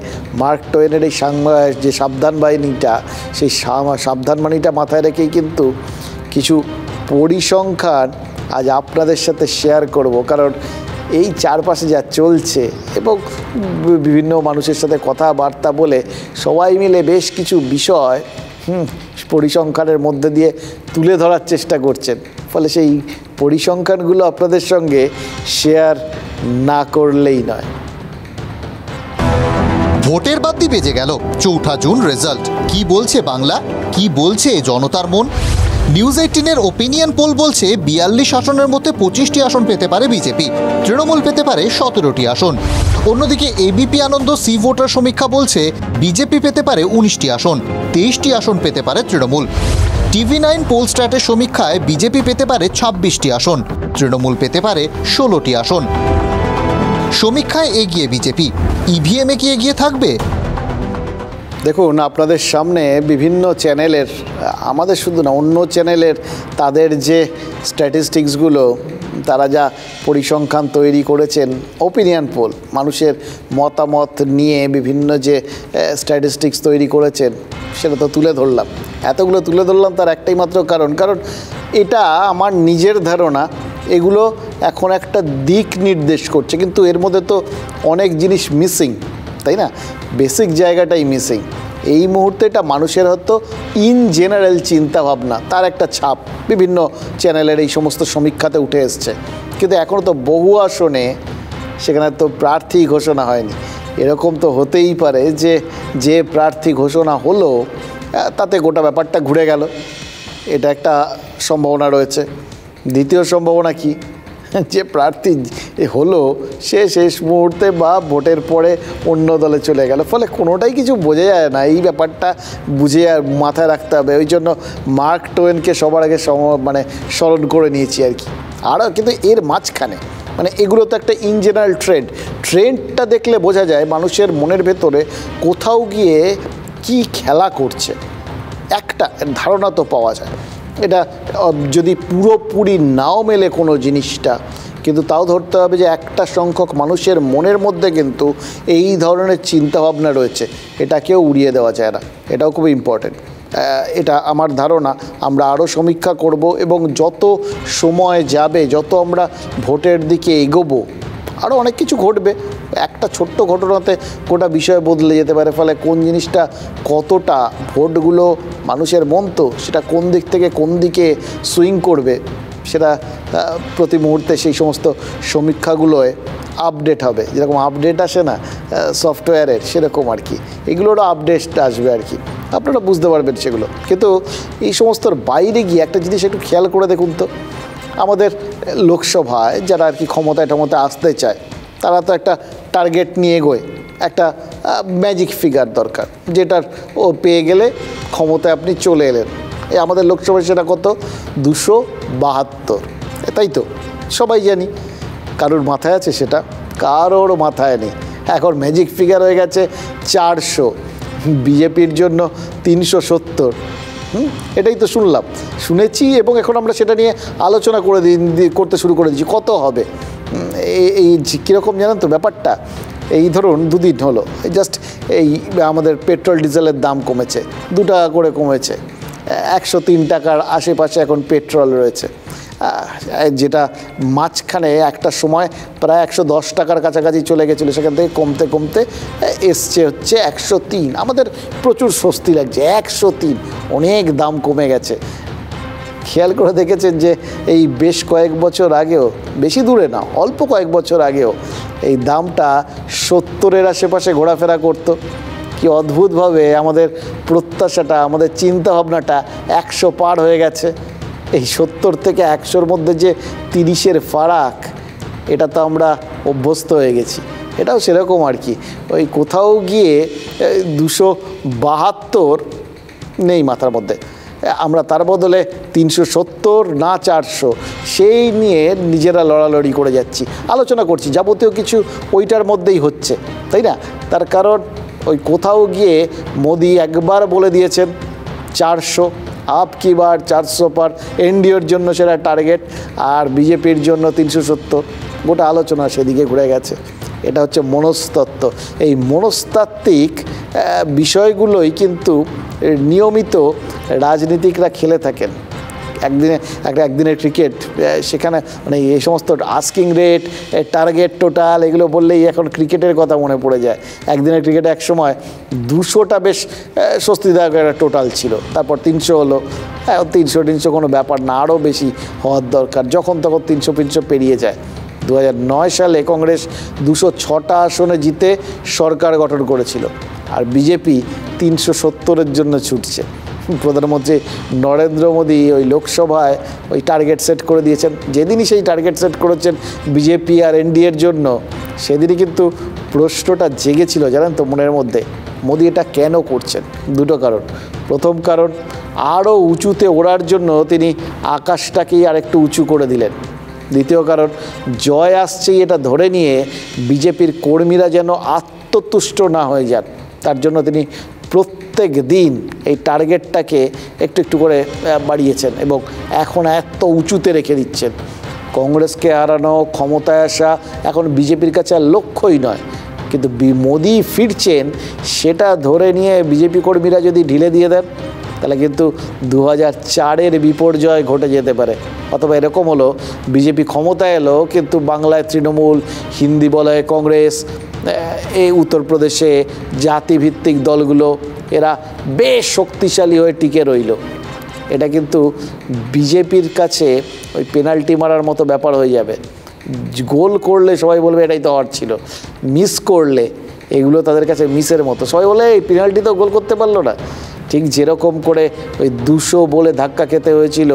মার্ক টোয়েনের এই যে সাবধান বাহিনীটা, সেই সাবধান বাহিনীটা মাথায় রেখেই কিন্তু কিছু পরিসংখ্যান আজ আপনাদের সাথে শেয়ার করব। কারণ এই চারপাশে যা চলছে এবং বিভিন্ন মানুষের সাথে কথাবার্তা বলে সবাই মিলে বেশ কিছু বিষয় পরিসংখ্যানের মধ্যে দিয়ে তুলে ধরার চেষ্টা করছেন। ফলে সেই পরিসংখ্যানগুলো আপনাদের সঙ্গে শেয়ার না করলেই নয়। ভোটের বাদ্যি বেজে গেল, 4 জুন রেজাল্ট। কি বলছে বাংলা, কি বলছে জনতার মন? নিউজ 18-এর ওপিনিয়ন পোল বলছে 42 আসনের মধ্যে 25টি আসন পেতে পারে বিজেপি, তৃণমূল পেতে পারে 17টি আসন। অন্যদিকে এবিপি আনন্দ সি ভোটার সমীক্ষা বলছে বিজেপি পেতে পারে 19টি আসন, 23টি আসন পেতে পারে তৃণমূল। TV9 পোল স্ট্যাটের সমীক্ষায় বিজেপি পেতে পারে 26টি আসন, তৃণমূল পেতে পারে 16টি আসন। সমীক্ষায় এগিয়ে বিজেপি, ইভিএমে কি এগিয়ে থাকবে? দেখুন, আপনাদের সামনে বিভিন্ন চ্যানেলের, আমাদের শুধু না অন্য চ্যানেলের, তাদের যে স্ট্যাটিস্টিক্সগুলো, তারা যা পরিসংখ্যান তৈরি করেছেন, ওপিনিয়ন পোল, মানুষের মতামত নিয়ে বিভিন্ন যে স্ট্যাটিস্টিক্স তৈরি করেছেন, সেটা তো তুলে ধরলাম। এতগুলো তুলে ধরলাম তার একটাই মাত্র কারণ এটা আমার নিজের ধারণা, এগুলো এখন একটা দিক নির্দেশ করছে, কিন্তু এর মধ্যে তো অনেক জিনিস মিসিং, তাই না? বেসিক জায়গাটাই মিসিং। এই মুহূর্তে এটা মানুষের হয়তো ইন জেনারেল চিন্তাভাবনা, তার একটা ছাপ বিভিন্ন চ্যানেলের এই সমস্ত সমীক্ষাতে উঠে এসছে। কিন্তু এখনও তো বহু আসনে সেখানে তো প্রার্থী ঘোষণা হয়নি। এরকম তো হতেই পারে যে প্রার্থী ঘোষণা হলো তাতে গোটা ব্যাপারটা ঘুরে গেল, এটা একটা সম্ভাবনা রয়েছে। দ্বিতীয় সম্ভাবনা কি, যে প্রার্থী হলো সে শেষ মুহূর্তে বা ভোটের পরে অন্য দলে চলে গেল। ফলে কোনোটাই কিছু বোঝা যায় না। এই ব্যাপারটা বুঝে মাথায় রাখতে হবে। ওই জন্য মার্ক টোয়েনকে সবার আগে স্মরণ করে নিয়েছি আর কি। আরও কিন্তু এর মাঝখানে এগুলো তো একটা ইন জেনারেল ট্রেন্ডটা দেখলে বোঝা যায় মানুষের মনের ভেতরে কোথাও গিয়ে কি খেলা করছে, একটা ধারণা তো পাওয়া যায়। এটা যদি পুরোপুরি নাও মেলে কোনো জিনিসটা, কিন্তু তাও ধরতে হবে যে একটা সংখ্যক মানুষের মনের মধ্যে কিন্তু এই ধরনের চিন্তাভাবনা রয়েছে, এটাকেও উড়িয়ে দেওয়া যায় না। এটাও খুব ইম্পর্টেন্ট। এটা আমার ধারণা। আমরা আরও সমীক্ষা করব এবং যত সময় যাবে, যত আমরা ভোটের দিকে এগোবো, আরও অনেক কিছু ঘটবে। একটা ছোট্ট ঘটনাতে গোটা বিষয় বদলে যেতে পারে। ফলে কোন জিনিসটা কতটা ভোটগুলো মানুষের মন তো সেটা কোন দিক থেকে কোন দিকে সুইং করবে, সেটা প্রতি মুহূর্তে সেই সমস্ত সমীক্ষাগুলোয় আপডেট হবে। যেরকম আপডেট আসে না সফটওয়্যারের, সেরকম আর কি এগুলোরও আপডেট আসবে আর কি, আপনারা বুঝতে পারবেন সেগুলো। কিন্তু এই সমস্তর বাইরে গিয়ে একটা জিনিস একটু খেয়াল করে দেখুন তো, আমাদের লোকসভায় যারা আর কি ক্ষমতায় আসতে চায় তারা তো একটা টার্গেট নিয়ে এগোয়, একটা ম্যাজিক ফিগার দরকার, যেটার ও পেয়ে গেলে ক্ষমতায় আপনি চলে এলেন। এই আমাদের লোকসভায় সেটা কত? 272, তাই তো? সবাই জানি। কারোর মাথায় আছে সেটা? কারোর মাথায় নেই। এখন ম্যাজিক ফিগার হয়ে গেছে 400, বিজেপির জন্য 370। এটাই তো শুনেছি এবং এখন আমরা সেটা নিয়ে আলোচনা করতে শুরু করে দিচ্ছি কত হবে। এই কীরকম জানেন তো ব্যাপারটা? এই ধরুন 2 দিন হলো জাস্ট এই আমাদের পেট্রোল ডিজেলের দাম কমেছে, 2 টাকা করে কমেছে। 103 টাকার আশেপাশে এখন পেট্রোল রয়েছে, যেটা মাঝখানে একটা সময় প্রায় 110 টাকার কাছাকাছি চলে গেছিলো, সেখান থেকে কমতে কমতে এসছে হচ্ছে 103। আমাদের প্রচুর স্বস্তি লাগছে, 103, অনেক দাম কমে গেছে। খেয়াল করে দেখেছেন যে এই বেশ কয়েক বছর আগেও, বেশি দূরে না, অল্প কয়েক বছর আগেও এই দামটা 70-এর আশেপাশে ঘোরাফেরা করতো। কি অদ্ভুতভাবে আমাদের প্রত্যাশাটা, আমাদের চিন্তাভাবনাটা 100 পার হয়ে গেছে। এই 70 থেকে 100-র মধ্যে যে 30-এর ফারাক, এটা তো আমরা অভ্যস্ত হয়ে গেছি। এটাও সেরকম আর কি, ওই কোথাও গিয়ে 272 নেই মাথার মধ্যে, আমরা তার বদলে 370 না 400 সেই নিয়ে নিজেরা লড়ালড়ি করে যাচ্ছি, আলোচনা করছি, যাবতীয় কিছু ওইটার মধ্যেই হচ্ছে, তাই না? তার কারণ ওই কোথাও গিয়ে মোদি একবার বলে দিয়েছেন 400, আপ কি বার 400 পার, এনডিওর জন্য সেটা টার্গেট, আর বিজেপির জন্য 370। গোটা আলোচনা সেদিকে ঘুরে গেছে। এটা হচ্ছে মনস্তত্ত্ব। এই মনস্তাত্ত্বিক বিষয়গুলোই কিন্তু নিয়মিত রাজনীতিকরা খেলে থাকেন। একদিনের ক্রিকেট, সেখানে মানে এই সমস্ত আস্কিং রেট, টার্গেট, টোটাল এগুলো বললেই এখন ক্রিকেটের কথা মনে পড়ে যায়। একদিনের ক্রিকেটে এক সময় 200টা বেশ স্বস্তিদায়ক একটা টোটাল ছিল, তারপর 300 হলো। 300 কোনো ব্যাপার না, আরও বেশি হওয়ার দরকার, যখন তখন 300 পেরিয়ে যায়। 2009 সালে কংগ্রেস 206টা আসনে জিতে সরকার গঠন করেছিল, আর বিজেপি 370-এর জন্য ছুটছে। প্রধানমন্ত্রী নরেন্দ্র মোদী ওই লোকসভায় ওই টার্গেট সেট করে দিয়েছেন। যেদিনই সেই টার্গেট সেট করেছেন বিজেপি আর এনডিএর জন্য, সেদিনই কিন্তু প্রশ্নটা জেগেছিল জানেন তো মনের মধ্যে, মোদী এটা কেন করছেন? 2টো কারণ। প্রথম কারণ, আরও উঁচুতে ওড়ার জন্য তিনি আকাশটাকেই আরেকটু উঁচু করে দিলেন। দ্বিতীয় কারণ, জয় আসছেই এটা ধরে নিয়ে বিজেপির কর্মীরা যেন আত্মতুষ্ট না হয়ে যান, তার জন্য তিনি প্রত্যেক দিন এই টার্গেটটাকে একটু একটু করে বাড়িয়েছেন এবং এখন এত উঁচুতে রেখে দিচ্ছেন। কংগ্রেসকে হারানো, ক্ষমতায় আসা এখন বিজেপির কাছে আর লক্ষ্যই নয়, কিন্তু মোদি ফিরছেন সেটা ধরে নিয়ে বিজেপি কর্মীরা যদি ঢিলে দিয়ে দেন, তাহলে কিন্তু 2004-এর বিপর্যয় ঘটে যেতে পারে। অথবা এরকম হলো, বিজেপি ক্ষমতায় এলো কিন্তু বাংলায় তৃণমূল, হিন্দি বলয়ে কংগ্রেস, এই উত্তরপ্রদেশে জাতিভিত্তিক দলগুলো এরা বেশ শক্তিশালী হয়ে টিকে রইল। এটা কিন্তু বিজেপির কাছে ওই পেনাল্টি মারার মতো ব্যাপার হয়ে যাবে। গোল করলে সবাই বলবে এটাই তো হওয়ার ছিল, মিস করলে এগুলো তাদের কাছে মিসের মতো। সবাই বলে এই পেনাল্টি তো গোল করতে পারলো না। ঠিক যেরকম করে ওই 200 বলে ধাক্কা খেতে হয়েছিল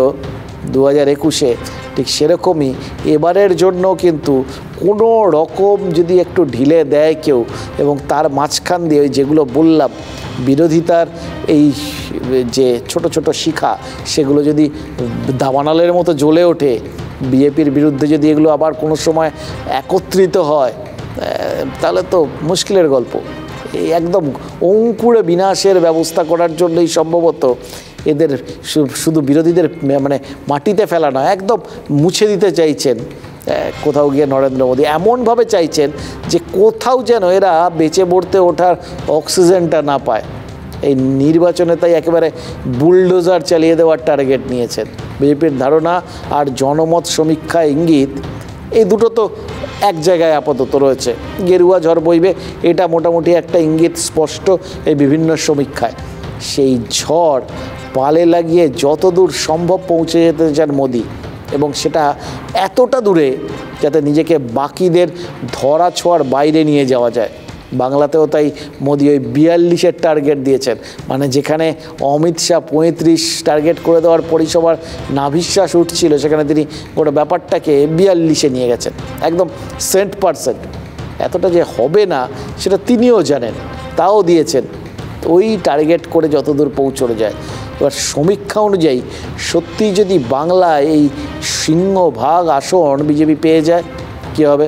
2021-এ, ঠিক সেরকমই এবারের জন্য কিন্তু কোনো রকম যদি একটু ঢিলে দেয় কেউ, এবং তার মাঝখান দিয়ে ওই যেগুলো বললাম বিরোধিতার এই যে ছোট ছোট শিখা, সেগুলো যদি দাবানলের মতো জ্বলে ওঠে, বিজেপির বিরুদ্ধে যদি এগুলো আবার কোনো সময় একত্রিত হয়, তাহলে তো মুশকিলের গল্প। এই একদম অঙ্কুরে বিনাশের ব্যবস্থা করার জন্যই সম্ভবত এদের শুধু বিরোধীদের মানে মাটিতে ফেলা নয়, একদম মুছে দিতে চাইছেন কোথাও গিয়ে নরেন্দ্র মোদী। এমনভাবে চাইছেন যে কোথাও যেন এরা বেঁচে পড়তে ওঠার অক্সিজেনটা না পায়। এই নির্বাচনে তাই একেবারে বুলডোজার চালিয়ে দেওয়ার টার্গেট নিয়েছেন। বিজেপির ধারণা আর জনমত সমীক্ষা ইঙ্গিত এই দুটো তো এক জায়গায় আপাতত রয়েছে, গেরুয়া ঝড় বইবে, এটা মোটামুটি একটা ইঙ্গিত স্পষ্ট এই বিভিন্ন সমীক্ষায়। সেই ঝড় পালে লাগিয়ে যত দূর সম্ভব পৌঁছে যেতে চান মোদি, এবং সেটা এতটা দূরে যাতে নিজেকে বাকিদের ধরা ছোঁয়ার বাইরে নিয়ে যাওয়া যায়। বাংলাতেও তাই মোদি ওই 42-এর টার্গেট দিয়েছেন, মানে যেখানে অমিত শাহ 35 টার্গেট করে দেওয়ার পরিষেবার নাভিশ্বাস উঠছিল, সেখানে তিনি গোটা ব্যাপারটাকে 42-এ নিয়ে গেছেন, একদম 100%। এতটা যে হবে না সেটা তিনিও জানেন, তাও দিয়েছেন, ওই টার্গেট করে যতদূর পৌঁছানো যায়। এবার সমীক্ষা অনুযায়ী সত্যিই যদি বাংলায় এই সিংহভাগ আসন বিজেপি পেয়ে যায় কী হবে?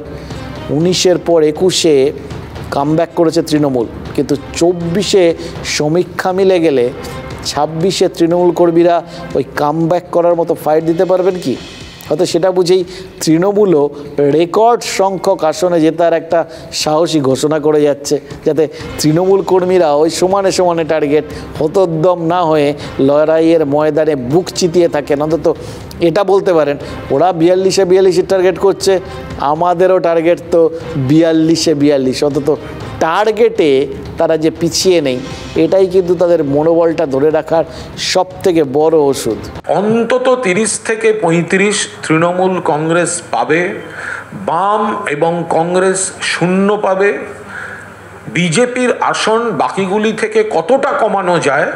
19-এর পর 21-এ কামব্যাক করেছে তৃণমূল, কিন্তু 24-এ সমীক্ষা মিলে গেলে 26-এ তৃণমূল কর্মীরা ওই কামব্যাক করার মতো ফাইট দিতে পারবেন কি? হয়তো সেটা বুঝেই তৃণমূলও রেকর্ড সংখ্যক আসনে জেতার একটা সাহসী ঘোষণা করে যাচ্ছে, যাতে তৃণমূল কর্মীরা ওই সমানে সমানে টার্গেট হতোদ্যম না হয়ে লড়াইয়ের ময়দানে বুক চিতিয়ে থাকেন। অন্তত এটা বলতে পারেন, ওরা 42-এ টার্গেট করছে, আমাদেরও টার্গেট তো 42-এ, অন্তত টার্গেটে তারা যে পিছিয়ে নেই, এটাই কিন্তু তাদের মনোবলটা ধরে রাখার সবথেকে বড় ওষুধ। অন্তত 30 থেকে 35 তৃণমূল কংগ্রেস পাবে, বাম এবং কংগ্রেস শূন্য পাবে। বিজেপির আসন বাকিগুলি থেকে কতটা কমানো যায়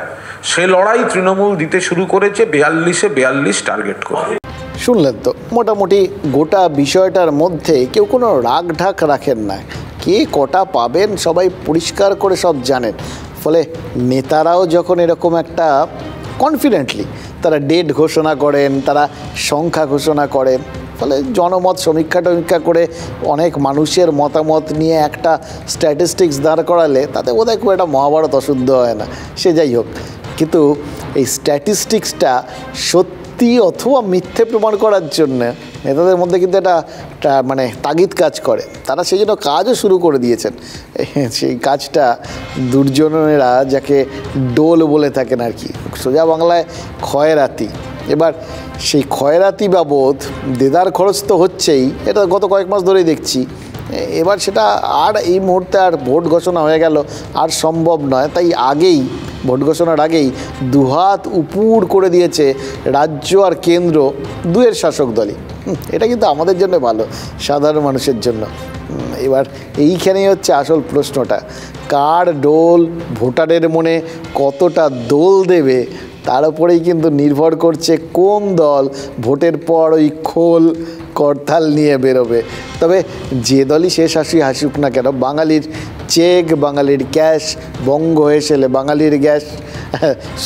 সে লড়াই তৃণমূল দিতে শুরু করেছে 42-এ টার্গেট করে। শুনলেন তো, মোটামুটি গোটা বিষয়টার মধ্যে কেউ কোনো রাগ ঢাক রাখেন না, কে কটা পাবেন সবাই পরিষ্কার করে সব জানেন। ফলে নেতারাও যখন এরকম একটা কনফিডেন্টলি তারা ডেট ঘোষণা করেন, তারা সংখ্যা ঘোষণা করেন, ফলে জনমত সমীক্ষা করে অনেক মানুষের মতামত নিয়ে একটা স্ট্যাটিস্টিক্স দাঁড় করালে তাতে বোধহয় খুব একটা মহাভারত অশুদ্ধ হয় না। সে যাই হোক, কিন্তু এই স্ট্যাটিস্টিক্সটা সত্যি অথবা মিথ্যে প্রমাণ করার জন্য নেতাদের মধ্যে কিন্তু একটা মানে তাগিদ কাজ করে, তারা সেই জন্য কাজও শুরু করে দিয়েছেন। সেই কাজটা দুর্জনেরা যাকে ডোল বলে থাকেন আর কি, সোজা বাংলায় খয়রাতি। এবার সেই খয়রাতি বাবদ দেদার খরচ তো হচ্ছেই, এটা গত কয়েক মাস ধরেই দেখছি। এবার সেটা আর এই মুহূর্তে আর ভোট ঘোষণা হয়ে গেল আর সম্ভব নয়, তাই আগেই ভোট ঘোষণার আগেই দুহাত উপুর করে দিয়েছে রাজ্য আর কেন্দ্র দুয়ের শাসক দলই। এটা কিন্তু আমাদের জন্য ভালো, সাধারণ মানুষের জন্য। এবার এইখানেই হচ্ছে আসল প্রশ্নটা, কার ডোল ভোটারের মনে কতটা দোল দেবে তার উপরেই কিন্তু নির্ভর করছে কোন দল ভোটের পর ওই খোল করতাল নিয়ে বেরোবে। তবে যে দলই শেষ হাসুক না কেন, বাঙালির চেক, বাঙালির ক্যাশ বঙ্গ হয়ে এলে বাঙালির গ্যাস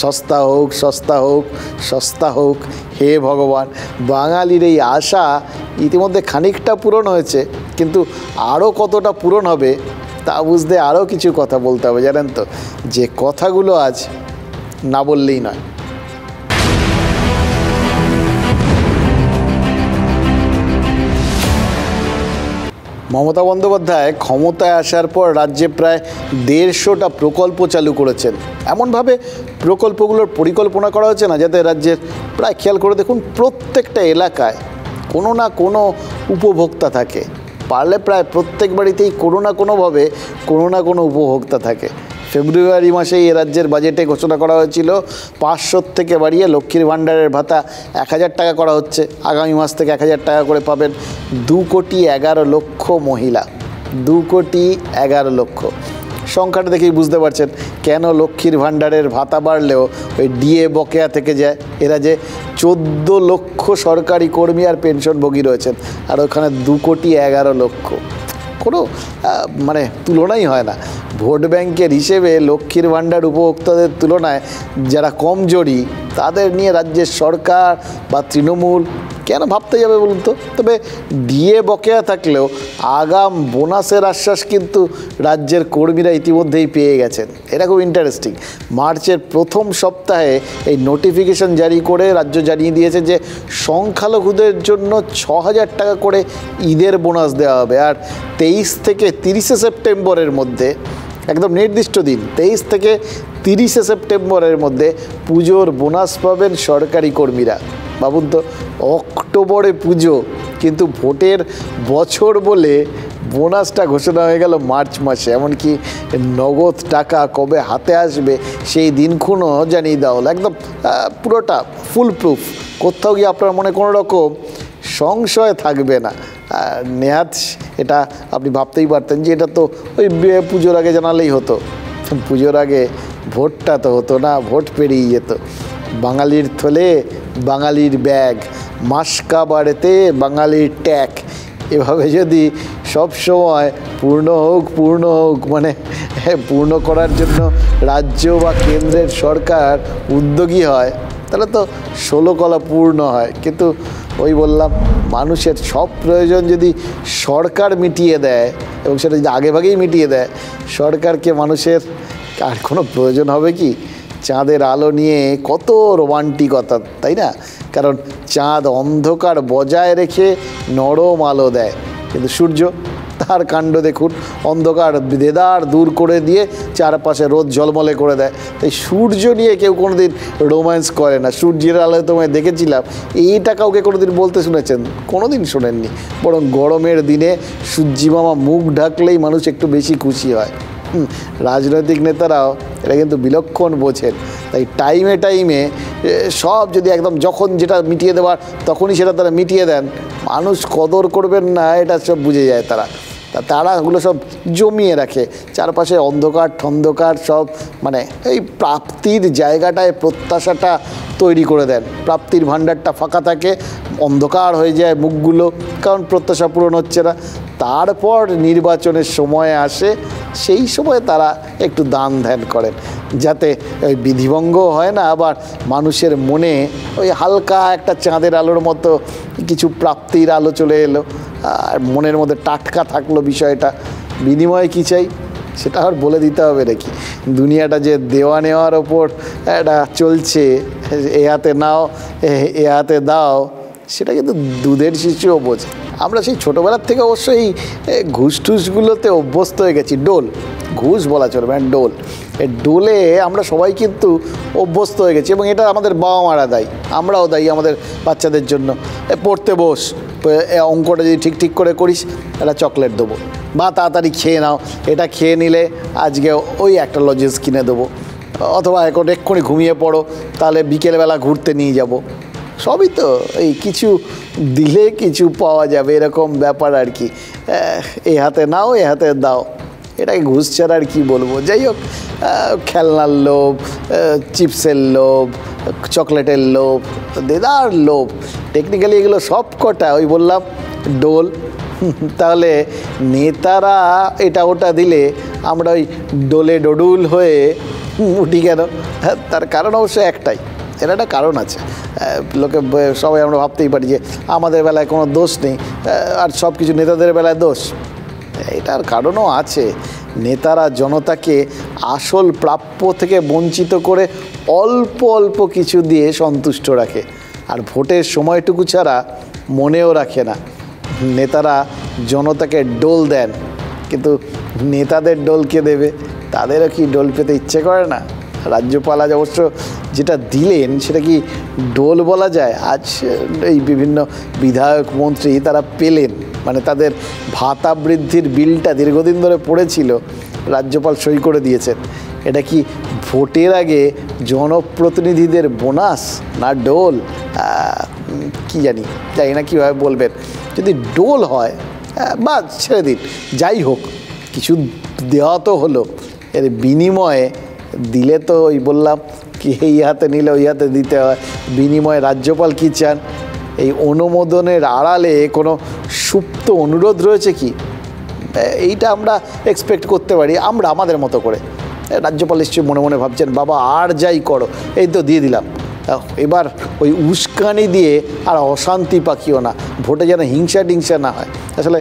সস্তা হোক সস্তা হোক সস্তা হোক, হে ভগবান। বাঙালির এই আশা ইতিমধ্যে খানিকটা পূরণ হয়েছে, কিন্তু আরও কতটা পূরণ হবে তা বুঝতে আরও কিছু কথা বলতে হবে, জানেন তো, যে কথাগুলো আজ না বললেই নয়। মমতা বন্দ্যোপাধ্যায় ক্ষমতায় আসার পর রাজ্যে প্রায় 150টা প্রকল্প চালু করেছেন। এমনভাবে প্রকল্পগুলোর পরিকল্পনা করা হচ্ছে না যাতে রাজ্যের প্রায়, খেয়াল করে দেখুন, প্রত্যেকটা এলাকায় কোনো না কোনো উপভোক্তা থাকে, পারলে প্রায় প্রত্যেক বাড়িতেই কোনো না কোনোভাবে কোনো না কোনো উপভোক্তা থাকে। ফেব্রুয়ারি মাসেই এ রাজ্যের বাজেটে ঘোষণা করা হয়েছিল 500 থেকে বাড়িয়ে লক্ষ্মীর ভাণ্ডারের ভাতা 1000 টাকা করা হচ্ছে, আগামী মাস থেকে 1000 টাকা করে পাবেন 2,11,00,000 মহিলা। 2,11,00,000 সংখ্যাটা দেখেই বুঝতে পারছেন কেন লক্ষ্মীর ভাণ্ডারের ভাতা বাড়লেও ওই ডিএ বকেয়া থেকে যায়। এরা যে 14 লক্ষ সরকারি কর্মী আর পেনশনভোগী রয়েছেন, আর ওখানে 2,11,00,000, কোনো মানে তুলনাই হয় না। ভোট ব্যাংকের হিসেবে লক্ষ্মীর ভাণ্ডার উপভোক্তাদের তুলনায় যারা কমজোরি তাদের নিয়ে রাজ্যের সরকার বা তৃণমূল কেন ভাবতে যাবে বলুন তো। তবে ডিএ বকেয়া থাকলেও আগাম বোনাসের আশ্বাস কিন্তু রাজ্যের কর্মীরা ইতিমধ্যেই পেয়ে গেছেন। এটা খুব ইন্টারেস্টিং। মার্চের প্রথম সপ্তাহে এই নোটিফিকেশন জারি করে রাজ্য জানিয়ে দিয়েছে যে সংখ্যালঘুদের জন্য 6,000 টাকা করে ঈদের বোনাস দেওয়া হবে। আর 23 থেকে 30 সেপ্টেম্বরের মধ্যে, একদম নির্দিষ্ট দিন 23 থেকে 30 সেপ্টেম্বরের মধ্যে পুজোর বোনাস পাবেন সরকারি কর্মীরা। ভাবুন তো, অক্টোবরে পুজো, কিন্তু ভোটের বছর বলে বোনাসটা ঘোষণা হয়ে গেল মার্চ মাসে। এমনকি নগদ টাকা কবে হাতে আসবে সেই দিনক্ষণও জানিয়ে দেওয়া হলো। একদম পুরোটা ফুল প্রুফ। কোথাও গিয়ে আপনার মনে কোনো রকম সংশয় থাকবে না। নেহাত এটা আপনি ভাবতেই পারতেন যে এটা তো ওই পুজোর আগে জানালেই হতো। পুজোর আগে ভোটটা তো হতো না, ভোট পেরিয়ে যেত। বাঙালির থলে বাঙালির ব্যাগ, মাসকা বাড়িতে বাঙালির ট্যাগ, এভাবে যদি সব সময় পূর্ণ হোক মানে পূর্ণ করার জন্য রাজ্য বা কেন্দ্রের সরকার উদ্যোগী হয়, তাহলে তো 16 কলা পূর্ণ হয়। কিন্তু ওই বললাম, মানুষের সব প্রয়োজন যদি সরকার মিটিয়ে দেয়, এবং সেটা যদি আগেভাগেই মিটিয়ে দেয়, সরকারকে মানুষের আর কোনো প্রয়োজন হবে কি? চাঁদের আলো নিয়ে কত রোমান্টিকতা, তাই না? কারণ চাঁদ অন্ধকার বজায় রেখে নরম আলো দেয়, কিন্তু সূর্য তার কাণ্ড দেখুন, অন্ধকার দেদার দূর করে দিয়ে চারপাশে রোদ ঝলমলে করে দেয়। তাই সূর্য নিয়ে কেউ কোনোদিন রোম্যান্স করে না। সূর্যের আলোয় তোমায় দেখেছিলাম, এইটা কাউকে কোনোদিন বলতে শুনেছেন? কোনোদিন শোনেননি। বরং গরমের দিনে সূর্যি মামা মুখ ঢাকলেই মানুষ একটু বেশি খুশি হয়। রাজনৈতিক নেতারাও এটা কিন্তু বিলক্ষণ বোঝেন। তাই টাইমে সব যদি একদম যখন যেটা মিটিয়ে দেওয়ার তখনই সেটা তারা মিটিয়ে দেন, মানুষ কদর করবেন না, এটা সব বুঝে যায় তারা। তারা ওগুলো সব জমিয়ে রাখে, চারপাশে অন্ধকার সব, মানে এই প্রাপ্তির জায়গাটায় প্রত্যাশাটা তৈরি করে দেন। প্রাপ্তির ভাণ্ডারটা ফাঁকা থাকে, অন্ধকার হয়ে যায় মুখগুলো, কারণ প্রত্যাশা পূরণ হচ্ছে না। তারপর নির্বাচনের সময় আসে, সেই সময় তারা একটু দান ধ্যান করেন, যাতে ওই বিধিভঙ্গ হয় না, আবার মানুষের মনে ওই হালকা একটা চাঁদের আলোর মতো কিছু প্রাপ্তির আলো চলে এলো, আর মনের মধ্যে টাটকা থাকলো বিষয়টা। বিনিময়ে কী চাই সেটা আর বলে দিতে হবে নাকি? দুনিয়াটা যে দেওয়া নেওয়ার ওপর এটা চলছে, এ হাতে নাও এ হাতে দাও, সেটা কিন্তু দুধের শিশুও বোঝে। আমরা সেই ছোটোবেলার থেকে অবশ্যই ঘুষ টুসগুলোতে অভ্যস্ত হয়ে গেছি। ডোল, ঘুষ বলা চলবে না, ডোল। এই ডোলে আমরা সবাই কিন্তু অভ্যস্ত হয়ে গেছি, এবং এটা আমাদের বাবা মারা দায়ী, আমরাও দায়ী আমাদের বাচ্চাদের জন্য। পড়তে বস, অঙ্কটা যদি ঠিক করে করিস, একটা চকলেট দেবো, বা তাড়াতাড়ি খেয়ে নাও, এটা খেয়ে নিলে আজকে ওই একটা লজেন্স কিনে দেবো, অথবা এখন এক্ষুনি ঘুমিয়ে পড়ো, তাহলে বিকেলবেলা ঘুরতে নিয়ে যাব। সবই তো এই কিছু দিলে কিছু পাওয়া যাবে, এরকম ব্যাপার আর কি। এ হাতে নাও এ হাতে দাও, এটাকে ঘুষ ছাড়া আর কী বলবো। যাই হোক, খেলনার লোভ, চিপসের লোভ, চকলেটের লোভ, দেদার লোভ, টেকনিক্যালি এগুলো সব কটা ওই বললাম ডোল। তাহলে নেতারা এটা ওটা দিলে আমরা ওই ডোলে ডডুল হয়ে উঠি কেন? তার কারণ অবশ্য একটাই, এর একটা কারণ আছে। লোকে সবাই আমরা ভাবতেই পারি যে আমাদের বেলায় কোনো দোষ নেই, আর সব কিছু নেতাদের বেলায় দোষ। এটার কারণও আছে। নেতারা জনতাকে আসল প্রাপ্য থেকে বঞ্চিত করে অল্প কিছু দিয়ে সন্তুষ্ট রাখে, আর ভোটের সময়টুকু ছাড়া মনেও রাখে না। নেতারা জনতাকে ডোল দেন, কিন্তু নেতাদের ডোল কে দেবে? তাদেরও কি ডোল পেতে ইচ্ছে করে না? রাজ্যপাল আজ অবশ্য যেটা দিলেন সেটা কি ডোল বলা যায়? আজ এই বিভিন্ন বিধায়ক মন্ত্রী তারা পেলেন, মানে তাদের ভাতা বৃদ্ধির বিলটা দীর্ঘদিন ধরে পড়েছিল, রাজ্যপাল সই করে দিয়েছেন। এটা কি ভোটের আগে জনপ্রতিনিধিদের বোনাস না ডোল? কি জানি না কীভাবে বলবেন। যদি ডোল হয় বা ছেড়ে দিন, যাই হোক, কিছু দেওয়া তো হলো, এর বিনিময়ে দিলে তো ওই বললাম কি এই হাতে নিলে ওই হাতে দিতে হয়। বিনিময়ে রাজ্যপাল কী চান? এই অনুমোদনের আড়ালে কোনো সুপ্ত অনুরোধ রয়েছে কি? এইটা আমরা এক্সপেক্ট করতে পারি, আমরা আমাদের মতো করে। রাজ্যপাল নিশ্চয়ই মনে মনে ভাবছেন, বাবা আর যাই করো, এই তো দিয়ে দিলাম, এবার ওই উস্কানি দিয়ে আর অশান্তি পাকিও না, ভোটে যেন হিংসা টিংসা না হয়। আসলে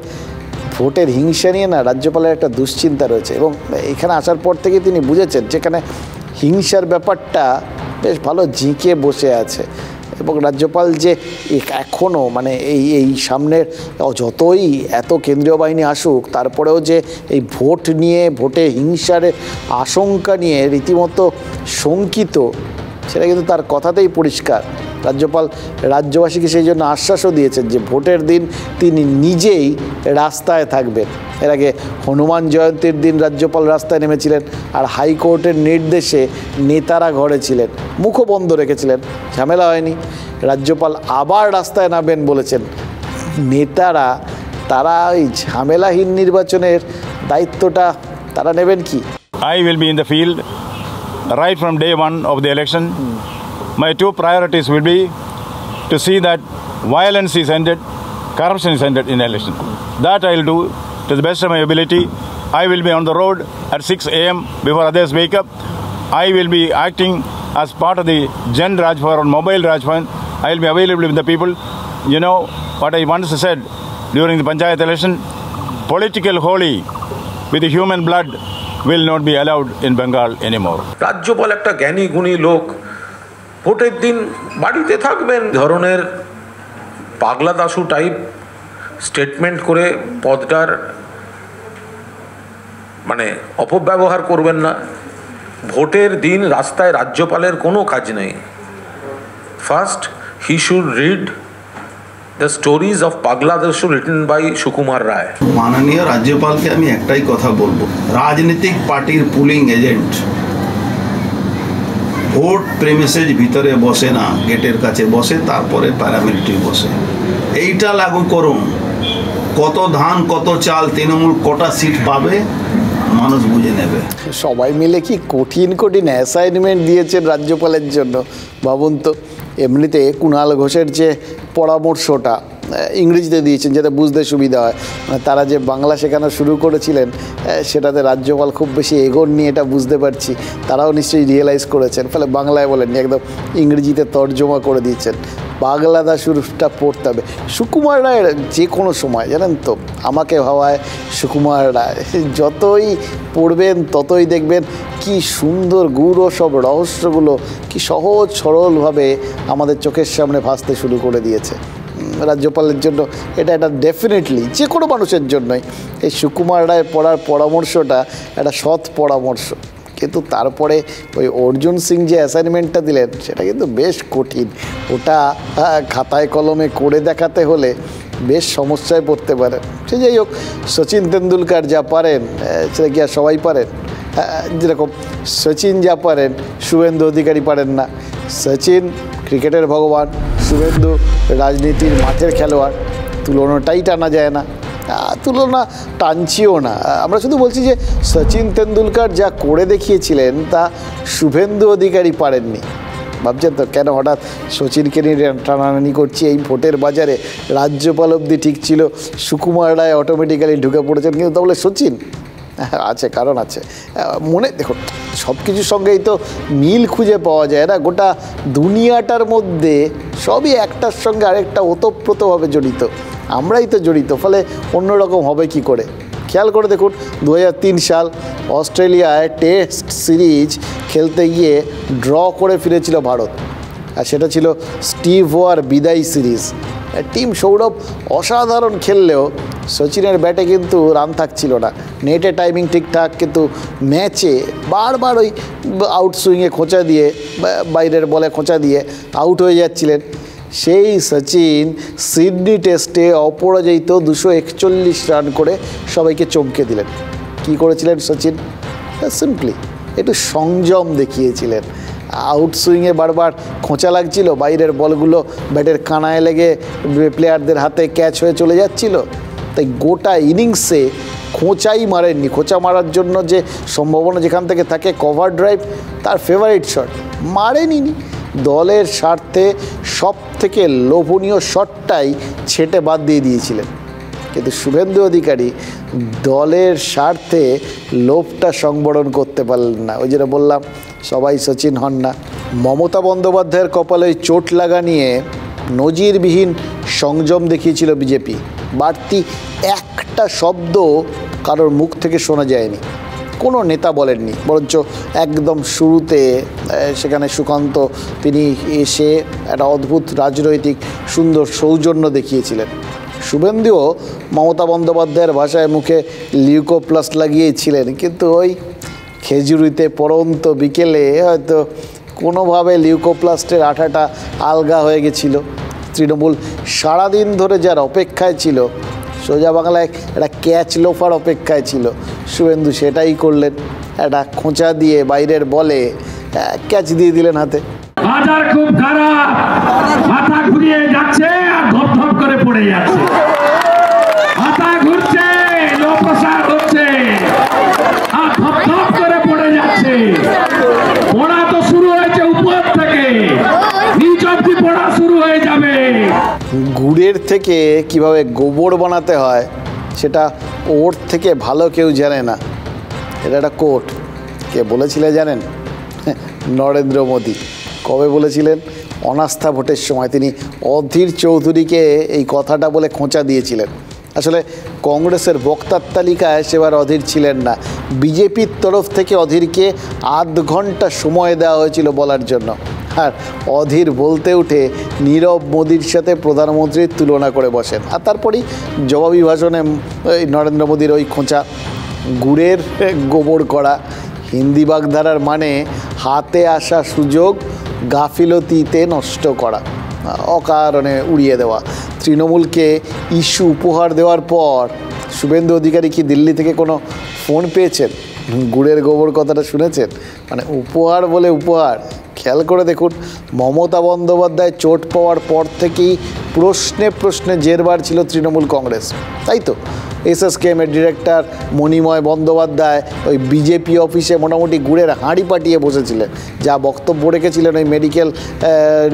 ভোটের হিংসা নিয়ে না রাজ্যপালের একটা দুশ্চিন্তা রয়েছে, এবং এখানে আসার পর থেকে তিনি বুঝেছেন যেখানে হিংসার ব্যাপারটা বেশ ভালো জিঁকে বসে আছে। এবং রাজ্যপাল যে এখনও মানে এই সামনের যতই এত কেন্দ্রীয় বাহিনী আসুক, তারপরেও যে এই ভোট নিয়ে, ভোটে হিংসার আশঙ্কা নিয়ে রীতিমতো শঙ্কিত, সেটা কিন্তু তার কথাতেই পরিষ্কার। রাজ্যপাল রাজ্যবাসীকে সেই জন্য আশ্বাসও দিয়েছেন যে ভোটের দিন তিনি নিজেই রাস্তায় থাকবেন। এর আগে হনুমান জয়ন্তীর দিন রাজ্যপাল রাস্তায় নেমেছিলেন, আর হাইকোর্টের নির্দেশে নেতারা ঘরে ছিলেন, মুখও বন্ধ রেখেছিলেন, ঝামেলা হয়নি। রাজ্যপাল আবার রাস্তায় নামবেন বলেছেন, নেতারা তারা ওই ঝামেলাহীন নির্বাচনের দায়িত্বটা তারা নেবেন কি? I will be in the field right from day one of the election. My two priorities will be to see that violence is ended, corruption is ended in election. That I will do to the best of my ability. I will be on the road at 6 a.m. before others wake up. I will be acting as part of the Jan Raj Fund or Mobile Raj Fund. I will be available with the people. You know what I once said during the Panchayat election? Political holy with the human blood will not be allowed in Bengal anymore. রাজ্যপাল একটা জ্ঞানী গুণী লোক, ভোটের দিন বাড়িতে থাকবেন ধরনের পাগলা দাশু টাইপ স্টেটমেন্ট করে পদটার মানে অপব্যবহার করবেন না। ভোটের দিন রাস্তায় রাজ্যপালের কোনো কাজ নেই। First he should read the stories of পাগলা দাশু রিটেন বাই সুকুমার রায়। মাননীয় রাজ্যপালকে আমি একটাই কথা বলবো, রাজনৈতিক পার্টির পুলিং এজেন্ট ভোট প্রেমিসের ভিতরে বসে না, গেটের কাছে বসে, তারপরে প্যারামিলিটারি বসে। এইটা লাগু করুন। কত ধান কত চাল, তৃণমূল কটা সিট পাবে মানুষ বুঝে নেবে। সবাই মিলে কি কঠিন কঠিন অ্যাসাইনমেন্ট দিয়েছেন রাজ্যপালের জন্য ভাবুন তো। এমনিতে কুণাল ঘোষের যে পরামর্শটা ইংরেজিতে দিয়েছেন যাতে বুঝতে সুবিধা হয়, মানে তারা যে বাংলা শেখানো শুরু করেছিলেন সেটাতে রাজ্যপাল খুব বেশি এগোননি, এটা বুঝতে পারছি। তারাও নিশ্চয়ই রিয়েলাইজ করেছেন, ফলে বাংলায় বলেননি, একদম ইংরেজিতে তর্জমা করে দিয়েছেন। পাগলা দাশুটা পড়তে হবে। সুকুমার রায়ের যে কোনো সময় জানেন তো আমাকে ভাবায় সুকুমার রায় যতই পড়বেন ততই দেখবেন কি সুন্দর গূঢ় সব রহস্যগুলো কি সহজ সরলভাবে আমাদের চোখের সামনে ভাসতে শুরু করে দিয়েছে। রাজ্যপালের জন্য এটা ডেফিনেটলি যে কোনো মানুষের জন্যই এই সুকুমার রায়ের পড়ার পরামর্শটা একটা সৎ পরামর্শ। কিন্তু তারপরে ওই অর্জুন সিং যে অ্যাসাইনমেন্টটা দিলেন সেটা কিন্তু বেশ কঠিন। ওটা খাতায় কলমে করে দেখাতে হলে বেশ সমস্যায় পড়তে পারেন। সে যাই হোক, সচিন তেন্ডুলকার যা পারেন সেটা কি আর সবাই পারেন? যেরকম সচিন যা পারেন শুভেন্দু অধিকারী পারেন না। সচিন ক্রিকেটের ভগবান, শুভেন্দু রাজনীতির মাঠের খেলোয়াড়, তুলনাটাই টানা যায় না, তুলনা টানছিও না। আমরা শুধু বলছি যে সচিন তেন্ডুলকার যা করে দেখিয়েছিলেন তা শুভেন্দু অধিকারী পারেননি। ভাবছেন তো কেন হঠাৎ সচিনকে নিয়ে টানাটানি করছি এই ভোটের বাজারে? রাজ্যপাল অবধি ঠিক ছিল, সুকুমার রায় অটোমেটিক্যালি ঢুকে পড়েছেন, কিন্তু তাহলে সচিন আছে, কারণ আছে। মনে দেখুন সব কিছুর সঙ্গেই তো মিল খুঁজে পাওয়া যায় না। গোটা দুনিয়াটার মধ্যে সবই একটার সঙ্গে আরেকটা ওতপ্রোতভাবে জড়িত, আমরাই তো জড়িত, ফলে অন্যরকম হবে কি করে? খেয়াল করে দেখুন 2003 সাল অস্ট্রেলিয়ায় টেস্ট সিরিজ খেলতে গিয়ে ড্র করে ফিরেছিল ভারত, আর সেটা ছিল স্টিভ ওয়ার বিদায়ী সিরিজ। টিম সৌরভ অসাধারণ খেললেও সচিনের ব্যাটে কিন্তু রান থাকছিল না। নেটে টাইমিং ঠিকঠাক, কিন্তু ম্যাচে বারবার ওই আউট সুইংয়ে খোঁচা দিয়ে, বাইরের বলে খোঁচা দিয়ে আউট হয়ে যাচ্ছিলেন। সেই সচিন সিডনি টেস্টে অপরাজিত 241 রান করে সবাইকে চমকে দিলেন। কি করেছিলেন সচিন? সিম্পলি একটু সংযম দেখিয়েছিলেন। আউট সুইংয়ে বারবার খোঁচা লাগছিল, বাইরের বলগুলো ব্যাটের কানায় লেগে প্লেয়ারদের হাতে ক্যাচ হয়ে চলে যাচ্ছিল, তাই গোটা ইনিংসে খোঁচাই মারেননি। খোঁচা মারার জন্য যে সম্ভাবনা যেখান থেকে থাকে কভার ড্রাইভ, তার ফেভারিট শট মারেনি। দলের স্বার্থে সব থেকে লোভনীয় শটটাই ছেটে বাদ দিয়ে দিয়েছিলেন। কিন্তু শুভেন্দু অধিকারী দলের স্বার্থে লোভটা সংবরণ করতে পারলেন না। ওই যেটা বললাম, সবাই সচিন হন না। মমতা বন্দ্যোপাধ্যায়ের কপালে চোট লাগা নিয়ে নজিরবিহীন সংযম দেখিয়েছিল বিজেপি। বাড়তি একটা শব্দ কারোর মুখ থেকে শোনা যায়নি, কোনো নেতা বলেননি, বরঞ্চ একদম শুরুতে সেখানে সুকান্ত তিনি এসে একটা অদ্ভুত রাজনৈতিক সুন্দর সৌজন্য দেখিয়েছিলেন। শুভেন্দুও মমতা বন্দ্যোপাধ্যায়ের ভাষায় মুখে লিউকোপ্লাস লাগিয়েছিলেন, কিন্তু ওই খেজুরিতে পড়ন্ত বিকেলে হয়তো কোনোভাবে লিউকোপ্লাস্টের আঠাটা আলগা হয়ে গেছিল। তৃণমূল সারাদিন ধরে যার অপেক্ষায় ছিল, সোজা বাংলায় একটা ক্যাচ লোফার অপেক্ষায় ছিল, শুভেন্দু সেটাই করলেন। একটা খোঁচা দিয়ে বাইরের বলে ক্যাচ দিয়ে দিলেন হাতে। বাজার খুব খারাপ, মাথা ঘুরিয়ে যাচ্ছে আর ধপ ধপ করে পড়ে পড়ে যাচ্ছে, হাতা ঘুরছে, লোকপ্রসার হচ্ছে, আর ধপ ধপ করে পড়ে যাচ্ছে। পড়া তো শুরু হয়েছে উপর থেকে, নিচ অব্দি পড়া শুরু হয়ে যাবে। গুড়ের থেকে কিভাবে গোবর বানাতে হয় সেটা ওর থেকে ভালো কেউ জানে না। এটা একটা কোট। কে বলেছিলেন জানেন? নরেন্দ্র মোদী। কবে বলেছিলেন? অনাস্থা ভোটের সময় তিনি অধীর চৌধুরীকে এই কথাটা বলে খোঁচা দিয়েছিলেন। আসলে কংগ্রেসের বক্তার তালিকায় সেবার অধীর ছিলেন না, বিজেপির তরফ থেকে অধীরকে আধ ঘন্টা সময় দেওয়া হয়েছিল বলার জন্য। আর অধীর বলতে উঠে নীরব মোদীর সাথে প্রধানমন্ত্রীর তুলনা করে বসেন। আর তারপরেই জবাবি ভাষণে নরেন্দ্র মোদীর ওই খোঁচা। গুড়ের গোবর করা, হিন্দি বাগধারার মানে হাতে আসা সুযোগ গাফিলতিতে নষ্ট করা, অকারণে উড়িয়ে দেওয়া। তৃণমূলকে ইস্যু উপহার দেওয়ার পর শুভেন্দু অধিকারী কি দিল্লি থেকে কোনো ফোন পেয়েছেন? গুড়ের গোবর কথাটা শুনেছেন? মানে উপহার বলে উপহার। খেয়াল করে দেখুন, মমতা বন্দ্যোপাধ্যায় চোট পাওয়ার পর থেকেই প্রশ্নে প্রশ্নে জেরবার ছিল তৃণমূল কংগ্রেস, তাই তো? এসএসকেএমের ডিরেক্টর মণিময় বন্দ্যোপাধ্যায় ওই বিজেপি অফিসে মোটামুটি গুড়ের হাঁড়ি পাঠিয়ে বসেছিলেন। যা বক্তব্য রেখেছিলেন ওই মেডিকেল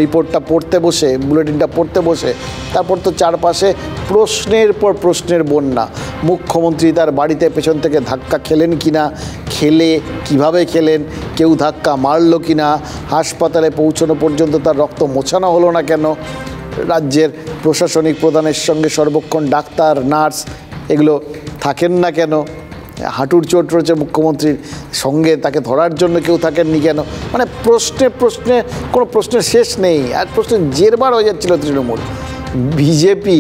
রিপোর্টটা পড়তে বসে, বুলেটিনটা পড়তে বসে, তারপর তো চারপাশে প্রশ্নের পর প্রশ্নের বন্যা। মুখ্যমন্ত্রী তার বাড়িতে পেছন থেকে ধাক্কা খেলেন কিনা, খেলে কিভাবে খেলেন, কেউ ধাক্কা মারল কিনা, হাসপাতালে পৌঁছানো পর্যন্ত তার রক্ত মোছানো হলো না কেন, রাজ্যের প্রশাসনিক প্রধানের সঙ্গে সর্বক্ষণ ডাক্তার নার্স এগুলো থাকেন না কেন, হাঁটুর চোট রয়েছে মুখ্যমন্ত্রীর, সঙ্গে তাকে ধরার জন্য কেউ থাকেননি কেন। মানে প্রশ্নে প্রশ্নে কোনো প্রশ্নের শেষ নেই। আর প্রশ্নে জেরবার হয়ে যাচ্ছিল তৃণমূল। বিজেপি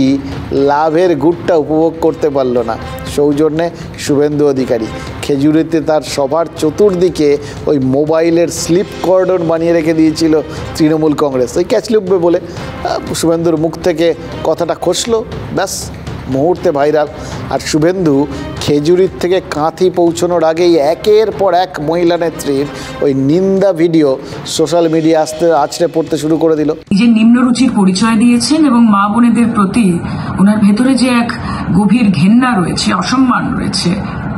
লাভের গুড়টা উপভোগ করতে পারল না। সৌজন্যে শুভেন্দু অধিকারী খেজুরিতে তার সভার চতুর্দিকে ওই মোবাইলের স্লিপ কর্ডন বানিয়ে রেখে দিয়েছিল তৃণমূল কংগ্রেস, ওই ক্যাচ লুকবে বলে। শুভেন্দুর মুখ থেকে কথাটা খসলো, ব্যাস মুহূর্তে ভাইরাল। আর শুভেন্দু খেজুরির থেকে কাঁথি পৌঁছানোর আগেই একের পর এক মহিলা নেত্রীর ওই নিন্দা ভিডিও সোশ্যাল মিডিয়া আছড়ে পড়তে শুরু করে দিল। যে নিম্নরুচির পরিচয় দিয়েছেন এবং মা বোনেদের প্রতি ওনার ভেতরে যে এক গভীর ঘেন্না রয়েছে, অসম্মান রয়েছে,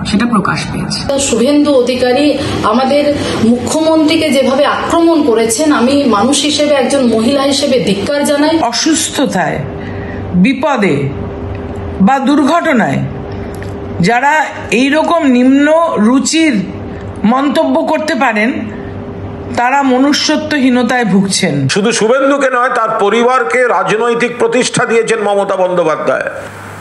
সেটা প্রকাশ পেয়েছে। শুভেন্দু অধিকারী আমাদের মুখ্যমন্ত্রীকে যেভাবে আক্রমণ করেছেন, আমি মানুষ হিসেবে, একজন মহিলা হিসেবে ধিক্কার জানাই। অসুস্থতায়, বিপদে বা দুর্ঘটনায় যারা এইরকম নিম্ন রুচির মন্তব্য করতে পারেন তারা মনুষ্যত্বহীনতায় ভুগছেন। শুধু শুভেন্দুকে নয়, তার পরিবারকে রাজনৈতিক প্রতিষ্ঠা দিয়েছেন মমতা বন্দ্যোপাধ্যায়।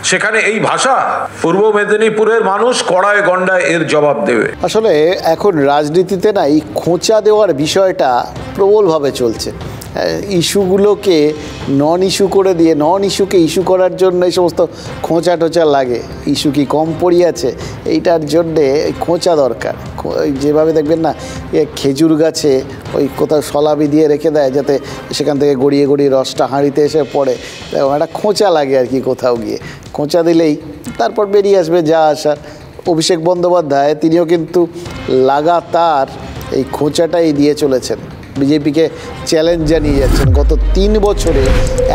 সেখানে এই ভাষা, পূর্ব মেদিনীপুরের মানুষ কড়ায় গন্ডায় এর জবাব দেবে। আসলে এখন রাজনীতিতে না এই খোঁচা দেওয়ার বিষয়টা প্রবলভাবে চলছে। ইস্যুগুলোকে নন ইস্যু করে দিয়ে নন ইস্যুকে ইস্যু করার জন্য এই সমস্ত খোঁচা টোচা লাগে। ইস্যু কি কম পড়িয়াছে, এইটার জন্যে খোঁচা দরকার। যেভাবে দেখবেন না খেজুর গাছে ওই কোথাও শলাবি দিয়ে রেখে দেয় যাতে সেখান থেকে গড়িয়ে গড়িয়ে রসটা হাঁড়িতে এসে পড়ে, একটা খোঁচা লাগে আর কি। কোথাও গিয়ে খোঁচা দিলেই তারপর বেরিয়ে আসবে যা আসার। অভিষেক বন্দ্যোপাধ্যায় তিনিও কিন্তু লাগাতার এই খোঁচাটাই দিয়ে চলেছেন, বিজেপিকে চ্যালেঞ্জ জানিয়ে যাচ্ছেন। গত 3 বছরে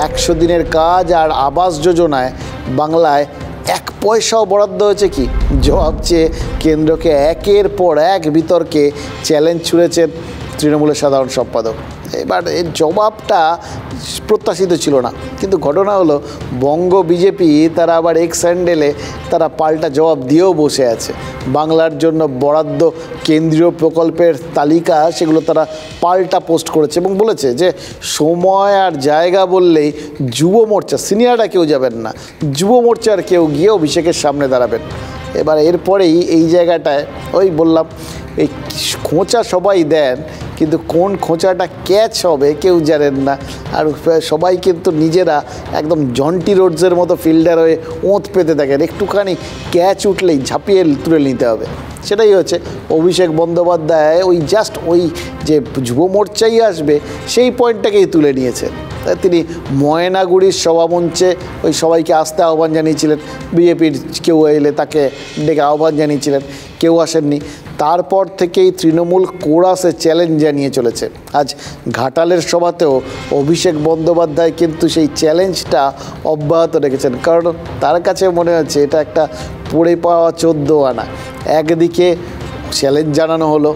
100 দিনের কাজ আর আবাস যোজনায় বাংলায় 1 পয়সাও বরাদ্দ হয়েছে কি? জবাব চেয়ে কেন্দ্রকে একের পর এক বিতর্কে চ্যালেঞ্জ ছুঁড়েছেন তৃণমূলের সাধারণ সম্পাদক। এবার এর জবাবটা প্রত্যাশিত ছিল না, কিন্তু ঘটনা হলো বঙ্গ বিজেপি তারা আবার এক্স হ্যান্ডেলে তারা পাল্টা জবাব দিয়েও বসে আছে। বাংলার জন্য বরাদ্দ কেন্দ্রীয় প্রকল্পের তালিকা সেগুলো তারা পাল্টা পোস্ট করেছে এবং বলেছে যে সময় আর জায়গা বললেই যুব মোর্চা, সিনিয়ররা কেউ যাবেন না, যুব মোর্চার কেউ গিয়ে অভিষেকের সামনে দাঁড়াবেন। এবার এরপরেই এই জায়গাটায় ওই বললাম এই খোঁচা সবাই দেন, কিন্তু কোন খোঁচাটা ক্যাচ হবে কেউ জানেন না। আর সবাই কিন্তু নিজেরা একদম জন্টি রোডসের মতো ফিল্ডার হয়ে ওঁত পেতে থাকেন, একটুখানি ক্যাচ উঠলেই ঝাঁপিয়ে তুলে নিতে হবে। সেটাই হচ্ছে অভিষেক বন্দ্যোপাধ্যায় ওই জাস্ট ওই যে যুব মোর্চাই আসবে সেই পয়েন্টটাকেই তুলে নিয়েছেন। তিনি ময়নাগুড়ির সভামঞ্চে ওই সবাইকে আসতে আহ্বান জানিয়েছিলেন, বিজেপির কেউ এলে তাকে ডেকে আহ্বান জানিয়েছিলেন, কেউ আসেননি। তারপর থেকেই তৃণমূল কোরাসে চ্যালেঞ্জ জানিয়ে চলেছে। আজ ঘাটালের সভাতেও অভিষেক বন্দ্যোপাধ্যায় কিন্তু সেই চ্যালেঞ্জটা অব্যাহত রেখেছেন, কারণ তার কাছে মনে হচ্ছে এটা একটা পড়ে পাওয়া 14 আনা। একদিকে চ্যালেঞ্জ জানানো হলো,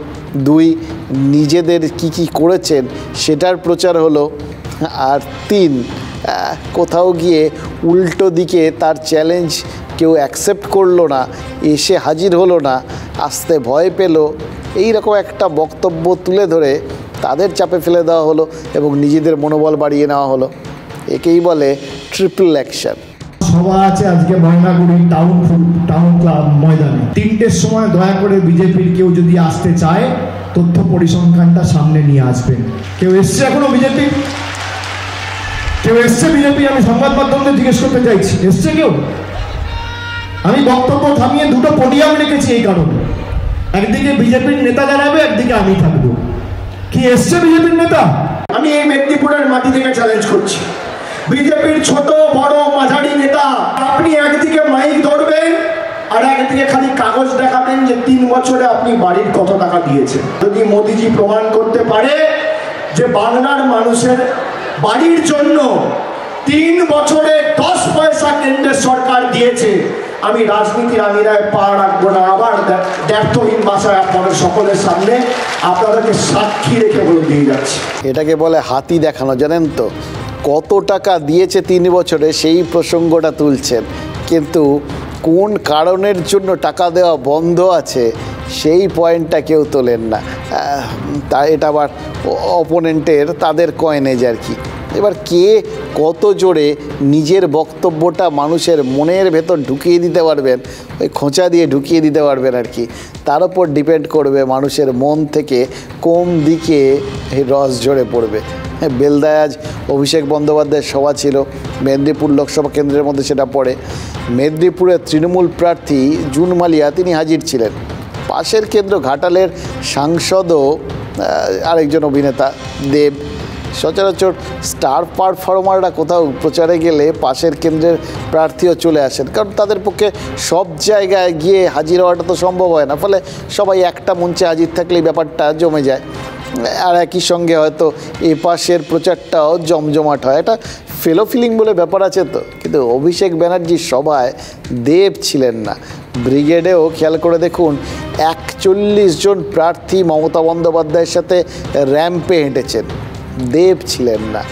2 নিজেদের কি করেছেন সেটার প্রচার হলো, আর 3 কোথাও গিয়ে উল্টো দিকে তার চ্যালেঞ্জ কেউ অ্যাকসেপ্ট করলো না, এসে হাজির হলো না, আসতে ভয় পেল, এই রকম একটা বক্তব্য তুলে ধরে তাদের চাপে ফেলে দেওয়া হলো এবং নিজেদের মনোবল বাড়িয়ে নেওয়া হলো। একেই বলে ট্রিপল অ্যাকশন। সভা আছে আজকে ময়নাগুড়ি টাউন ক্লাব ময়দানে 3টের সময়। দয়া করে বিজেপির কেউ যদি আসতে চায় তথ্য পরিসংখ্যানটা সামনে নিয়ে আসবেন। কেউ এসছে এখনো বিজেপি? কেউ এসছে বিজেপি? আমি সংবাদ মাধ্যমে জিজ্ঞেস করতে চাইছি, এসছে কেউ? আমি বক্তব্য থামিয়ে 2টো পোডিয়াম রেখেছি এই কারণে, একদিকে বিজেপির নেতা জানাবে, একদিকে আমি থাকবো। কি এসছে বিজেপির নেতা? আমি এই মেদিনীপুরের মাটি থেকে চ্যালেঞ্জ করছি, বিজেপির ছোট বড় মাঝারি নেতা, আপনি একদিকে মাইক ধরবেন আর একদিকে খালি কাগজ দেখাবেন যে 3 বছরে আপনি বাড়ির কত টাকা দিয়েছেন। যদি মোদিজি প্রমাণ করতে পারে যে বাংলার মানুষের বাড়ির জন্য 3 বছরে 10 পয়সা কেন্দ্রের সরকার দিয়েছে, আমি রাজনীতির আঙিনায় পা রাখবো না। আবার ব্যর্থহীন ভাষায় আপনাদের সকলের সামনে আপনাদেরকে সাক্ষী রেখে বলে দিয়ে যাচ্ছি। এটাকে বলে হাতি দেখানো, জানেন তো? কত টাকা দিয়েছে 3 বছরে সেই প্রসঙ্গটা তুলছেন, কিন্তু কোন কারণের জন্য টাকা দেওয়া বন্ধ আছে সেই পয়েন্টটা কেউ তোলেন না। তা এটা আবার অপোনেন্টের তাদের কয়েনেজ আর কি। এবার কে কত জোরে নিজের বক্তব্যটা মানুষের মনের ভেতর ঢুকিয়ে দিতে পারবেন, ওই খোঁচা দিয়ে ঢুকিয়ে দিতে পারবেন আর কি, তার উপর ডিপেন্ড করবে মানুষের মন থেকে কোন দিকে রস ঝরে পড়বে। বেলদায় আজ অভিষেক বন্দ্যোপাধ্যায়ের সভা ছিল, মেদিনীপুর লোকসভা কেন্দ্রের মধ্যে সেটা পড়ে। মেদিনীপুরের তৃণমূল প্রার্থী জুন মালিয়া তিনি হাজির ছিলেন। পাশের কেন্দ্র ঘাটালের সাংসদও আরেকজন অভিনেতা দেব। সচরাচর স্টার পারফর্মাররা কোথাও প্রচারে গেলে পাশের কেন্দ্রের প্রার্থীও চলে আসেন, কারণ তাদের পক্ষে সব জায়গায় গিয়ে হাজির হওয়াটা তো সম্ভব হয় না। ফলে সবাই একটা মঞ্চে হাজির থাকলেই ব্যাপারটা জমে যায়, আর একই সঙ্গে হয়তো এ পাশের প্রচারটাও জমজমাট হয়। এটা ফেলো ফিলিং বলে ব্যাপার আছে তো। কিন্তু অভিষেক ব্যানার্জির সভায় দেব ছিলেন না। ব্রিগেডেও খেয়াল করে দেখুন 41 জন প্রার্থী মমতা বন্দ্যোপাধ্যায়ের সাথে র্যাম্পে হেঁটেছেন, দেব ছিলেন না।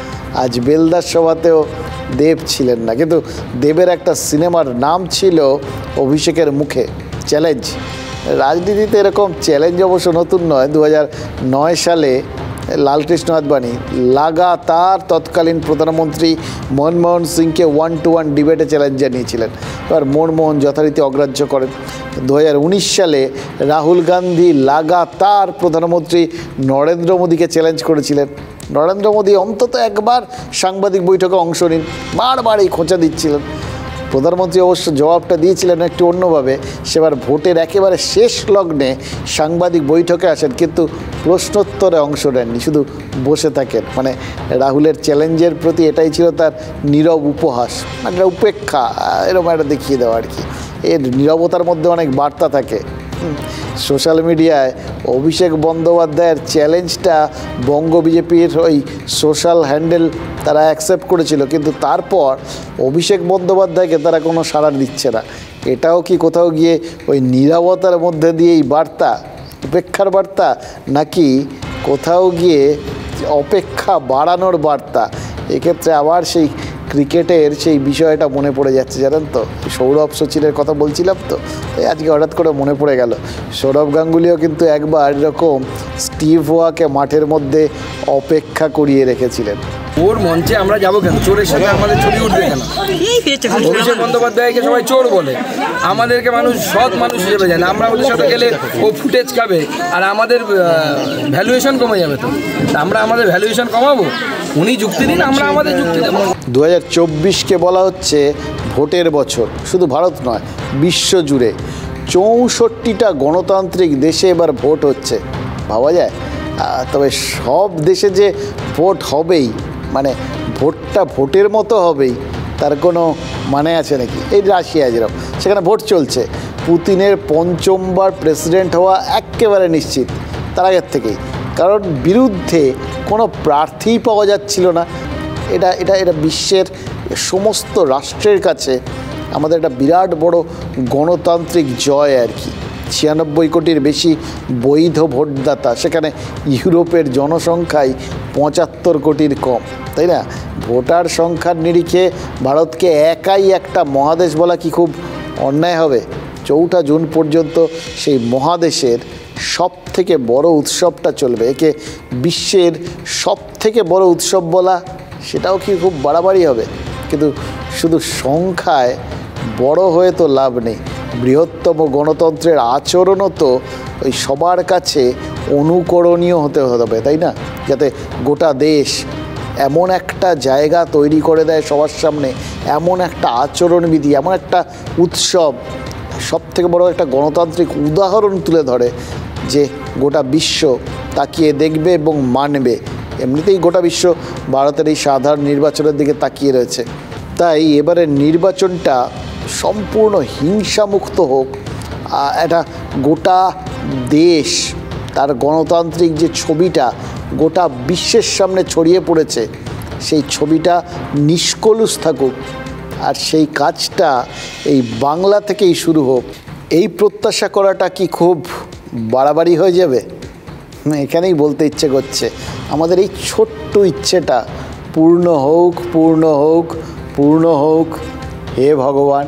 আজ বেলদার সভাতেও দেব ছিলেন না, কিন্তু দেবের একটা সিনেমার নাম ছিল অভিষেকের মুখে, চ্যালেঞ্জ। রাজনীতিতে এরকম চ্যালেঞ্জ অবশ্য নতুন নয়। 2009 সালে লালকৃষ্ণ আদবানি লাগাতার তৎকালীন প্রধানমন্ত্রী মনমোহন সিংকে 1-to-1 ডিবেটে চ্যালেঞ্জ জানিয়েছিলেন। এবার মনমোহন যথারীতি অগ্রাহ্য করেন। 2019 সালে রাহুল গান্ধী লাগাতার প্রধানমন্ত্রী নরেন্দ্র মোদীকে চ্যালেঞ্জ করেছিলেন। নরেন্দ্র মোদী অন্তত একবার সাংবাদিক বৈঠকে অংশ নিন, বারবার এই খোঁচা দিচ্ছিলেন। প্রধানমন্ত্রী অবশ্য জবাবটা দিয়েছিলেন একটু অন্যভাবে। সেবার ভোটের একেবারে শেষ লগ্নে সাংবাদিক বৈঠকে আসেন, কিন্তু প্রশ্নোত্তরে অংশ নেননি, শুধু বসে থাকেন। মানে রাহুলের চ্যালেঞ্জের প্রতি এটাই ছিল তার নীরব উপহাস, মানে উপেক্ষা, এরকম একটা দেখিয়ে দেওয়া আর কি। এর নীরবতার মধ্যে অনেক বার্তা থাকে। সোশ্যাল মিডিয়ায় অভিষেক বন্দ্যোপাধ্যায়ের চ্যালেঞ্জটা বঙ্গ বিজেপির ওই সোশ্যাল হ্যান্ডেল তারা অ্যাকসেপ্ট করেছিল, কিন্তু তারপর অভিষেক বন্দ্যোপাধ্যায়কে তারা কোনো সাড়া দিচ্ছে না। এটাও কি কোথাও গিয়ে ওই নীরবতার মধ্যে দিয়েই বার্তা, উপেক্ষার বার্তা, নাকি কোথাও গিয়ে অপেক্ষা বাড়ানোর বার্তা? এক্ষেত্রে আবার সেই ক্রিকেটের সেই বিষয়টা মনে পড়ে যাচ্ছে, জানেন তো? সৌরভ সচিনের কথা বলছিলাম তো, তাই আজকে হঠাৎ করে মনে পড়ে গেল। সৌরভ গাঙ্গুলিও কিন্তু একবার এরকম স্টিভ ওয়াকে মাঠের মধ্যে অপেক্ষা করিয়ে রেখেছিলেন। ওর মঞ্চে আমরা যাবো কেন? চোরের সাথে আমাদের ছবি উঠবে কেন? অভিষেক বন্দ্যোপাধ্যায়কে সবাই চোর বলে, আমাদেরকে মানুষ সৎ মানুষ হিসেবে জানে। আমরা ওদের সাথে গেলে ও ফুটেজ খাবে আর আমাদের ভ্যালুয়েশন কমে যাবে। তো আমরা আমাদের ভ্যালুয়েশন কমাবো? উনি যুক্তি দিন, আমরা আমাদের যুক্তি দেবো। 2024কে বলা হচ্ছে ভোটের বছর। শুধু ভারত নয়, বিশ্ব জুড়ে 64টা গণতান্ত্রিক দেশে এবার ভোট হচ্ছে। ভাবা যায়? তবে সব দেশে যে ভোট হবেই, মানে ভোটটা ভোটের মতো হবেই, তার কোনো মানে আছে নাকি? এই রাশিয়া যেরকম, সেখানে ভোট চলছে, পুতিনের পঞ্চমবার প্রেসিডেন্ট হওয়া একেবারে নিশ্চিত তার আগের থেকেই, কারণ বিরুদ্ধে কোনো প্রার্থী পাওয়া যাচ্ছিল না। এটা এটা এটা বিশ্বের সমস্ত রাষ্ট্রের কাছে আমাদের একটা বিরাট বড় গণতান্ত্রিক জয় আর কি। 96 কোটির বেশি বৈধ ভোটদাতা, সেখানে ইউরোপের জনসংখ্যায় 75 কোটির কম, তাই না? ভোটার সংখ্যার নিরিখে ভারতকে একাই একটা মহাদেশ বলা কি খুব অন্যায় হবে? 4 জুন পর্যন্ত সেই মহাদেশের সব থেকে বড় উৎসবটা চলবে। একে বিশ্বের সব থেকে বড় উৎসব বলা সেটাও কি খুব বাড়াবাড়ি হবে? কিন্তু শুধু সংখ্যায় বড় হয়ে তো লাভ নেই, বৃহত্তম গণতন্ত্রের আচরণও তো ওই সবার কাছে অনুকরণীয় হতে হবে, তাই না? যাতে গোটা দেশ এমন একটা জায়গা তৈরি করে দেয় সবার সামনে, এমন একটা আচরণবিধি, এমন একটা উৎসব, সব থেকে বড় একটা গণতান্ত্রিক উদাহরণ তুলে ধরে যে গোটা বিশ্ব তাকিয়ে দেখবে এবং মানবে। এমনিতেই গোটা বিশ্ব ভারতের এই সাধারণ নির্বাচনের দিকে তাকিয়ে রয়েছে। তাই এবারের নির্বাচনটা সম্পূর্ণ হিংসামুক্ত হোক, একটা গোটা দেশ তার গণতান্ত্রিক যে ছবিটা গোটা বিশ্বের সামনে ছড়িয়ে পড়েছে সেই ছবিটা নিষ্কলুষ থাকুক, আর সেই কাজটা এই বাংলা থেকেই শুরু হোক। এই প্রত্যাশা করাটা কি খুব বাড়াবাড়ি হয়ে যাবে? এখানেই বলতে ইচ্ছে করছে, আমাদের এই ছোট্ট ইচ্ছেটা পূর্ণ হোক, পূর্ণ হোক, পূর্ণ হোক হে ভগবান।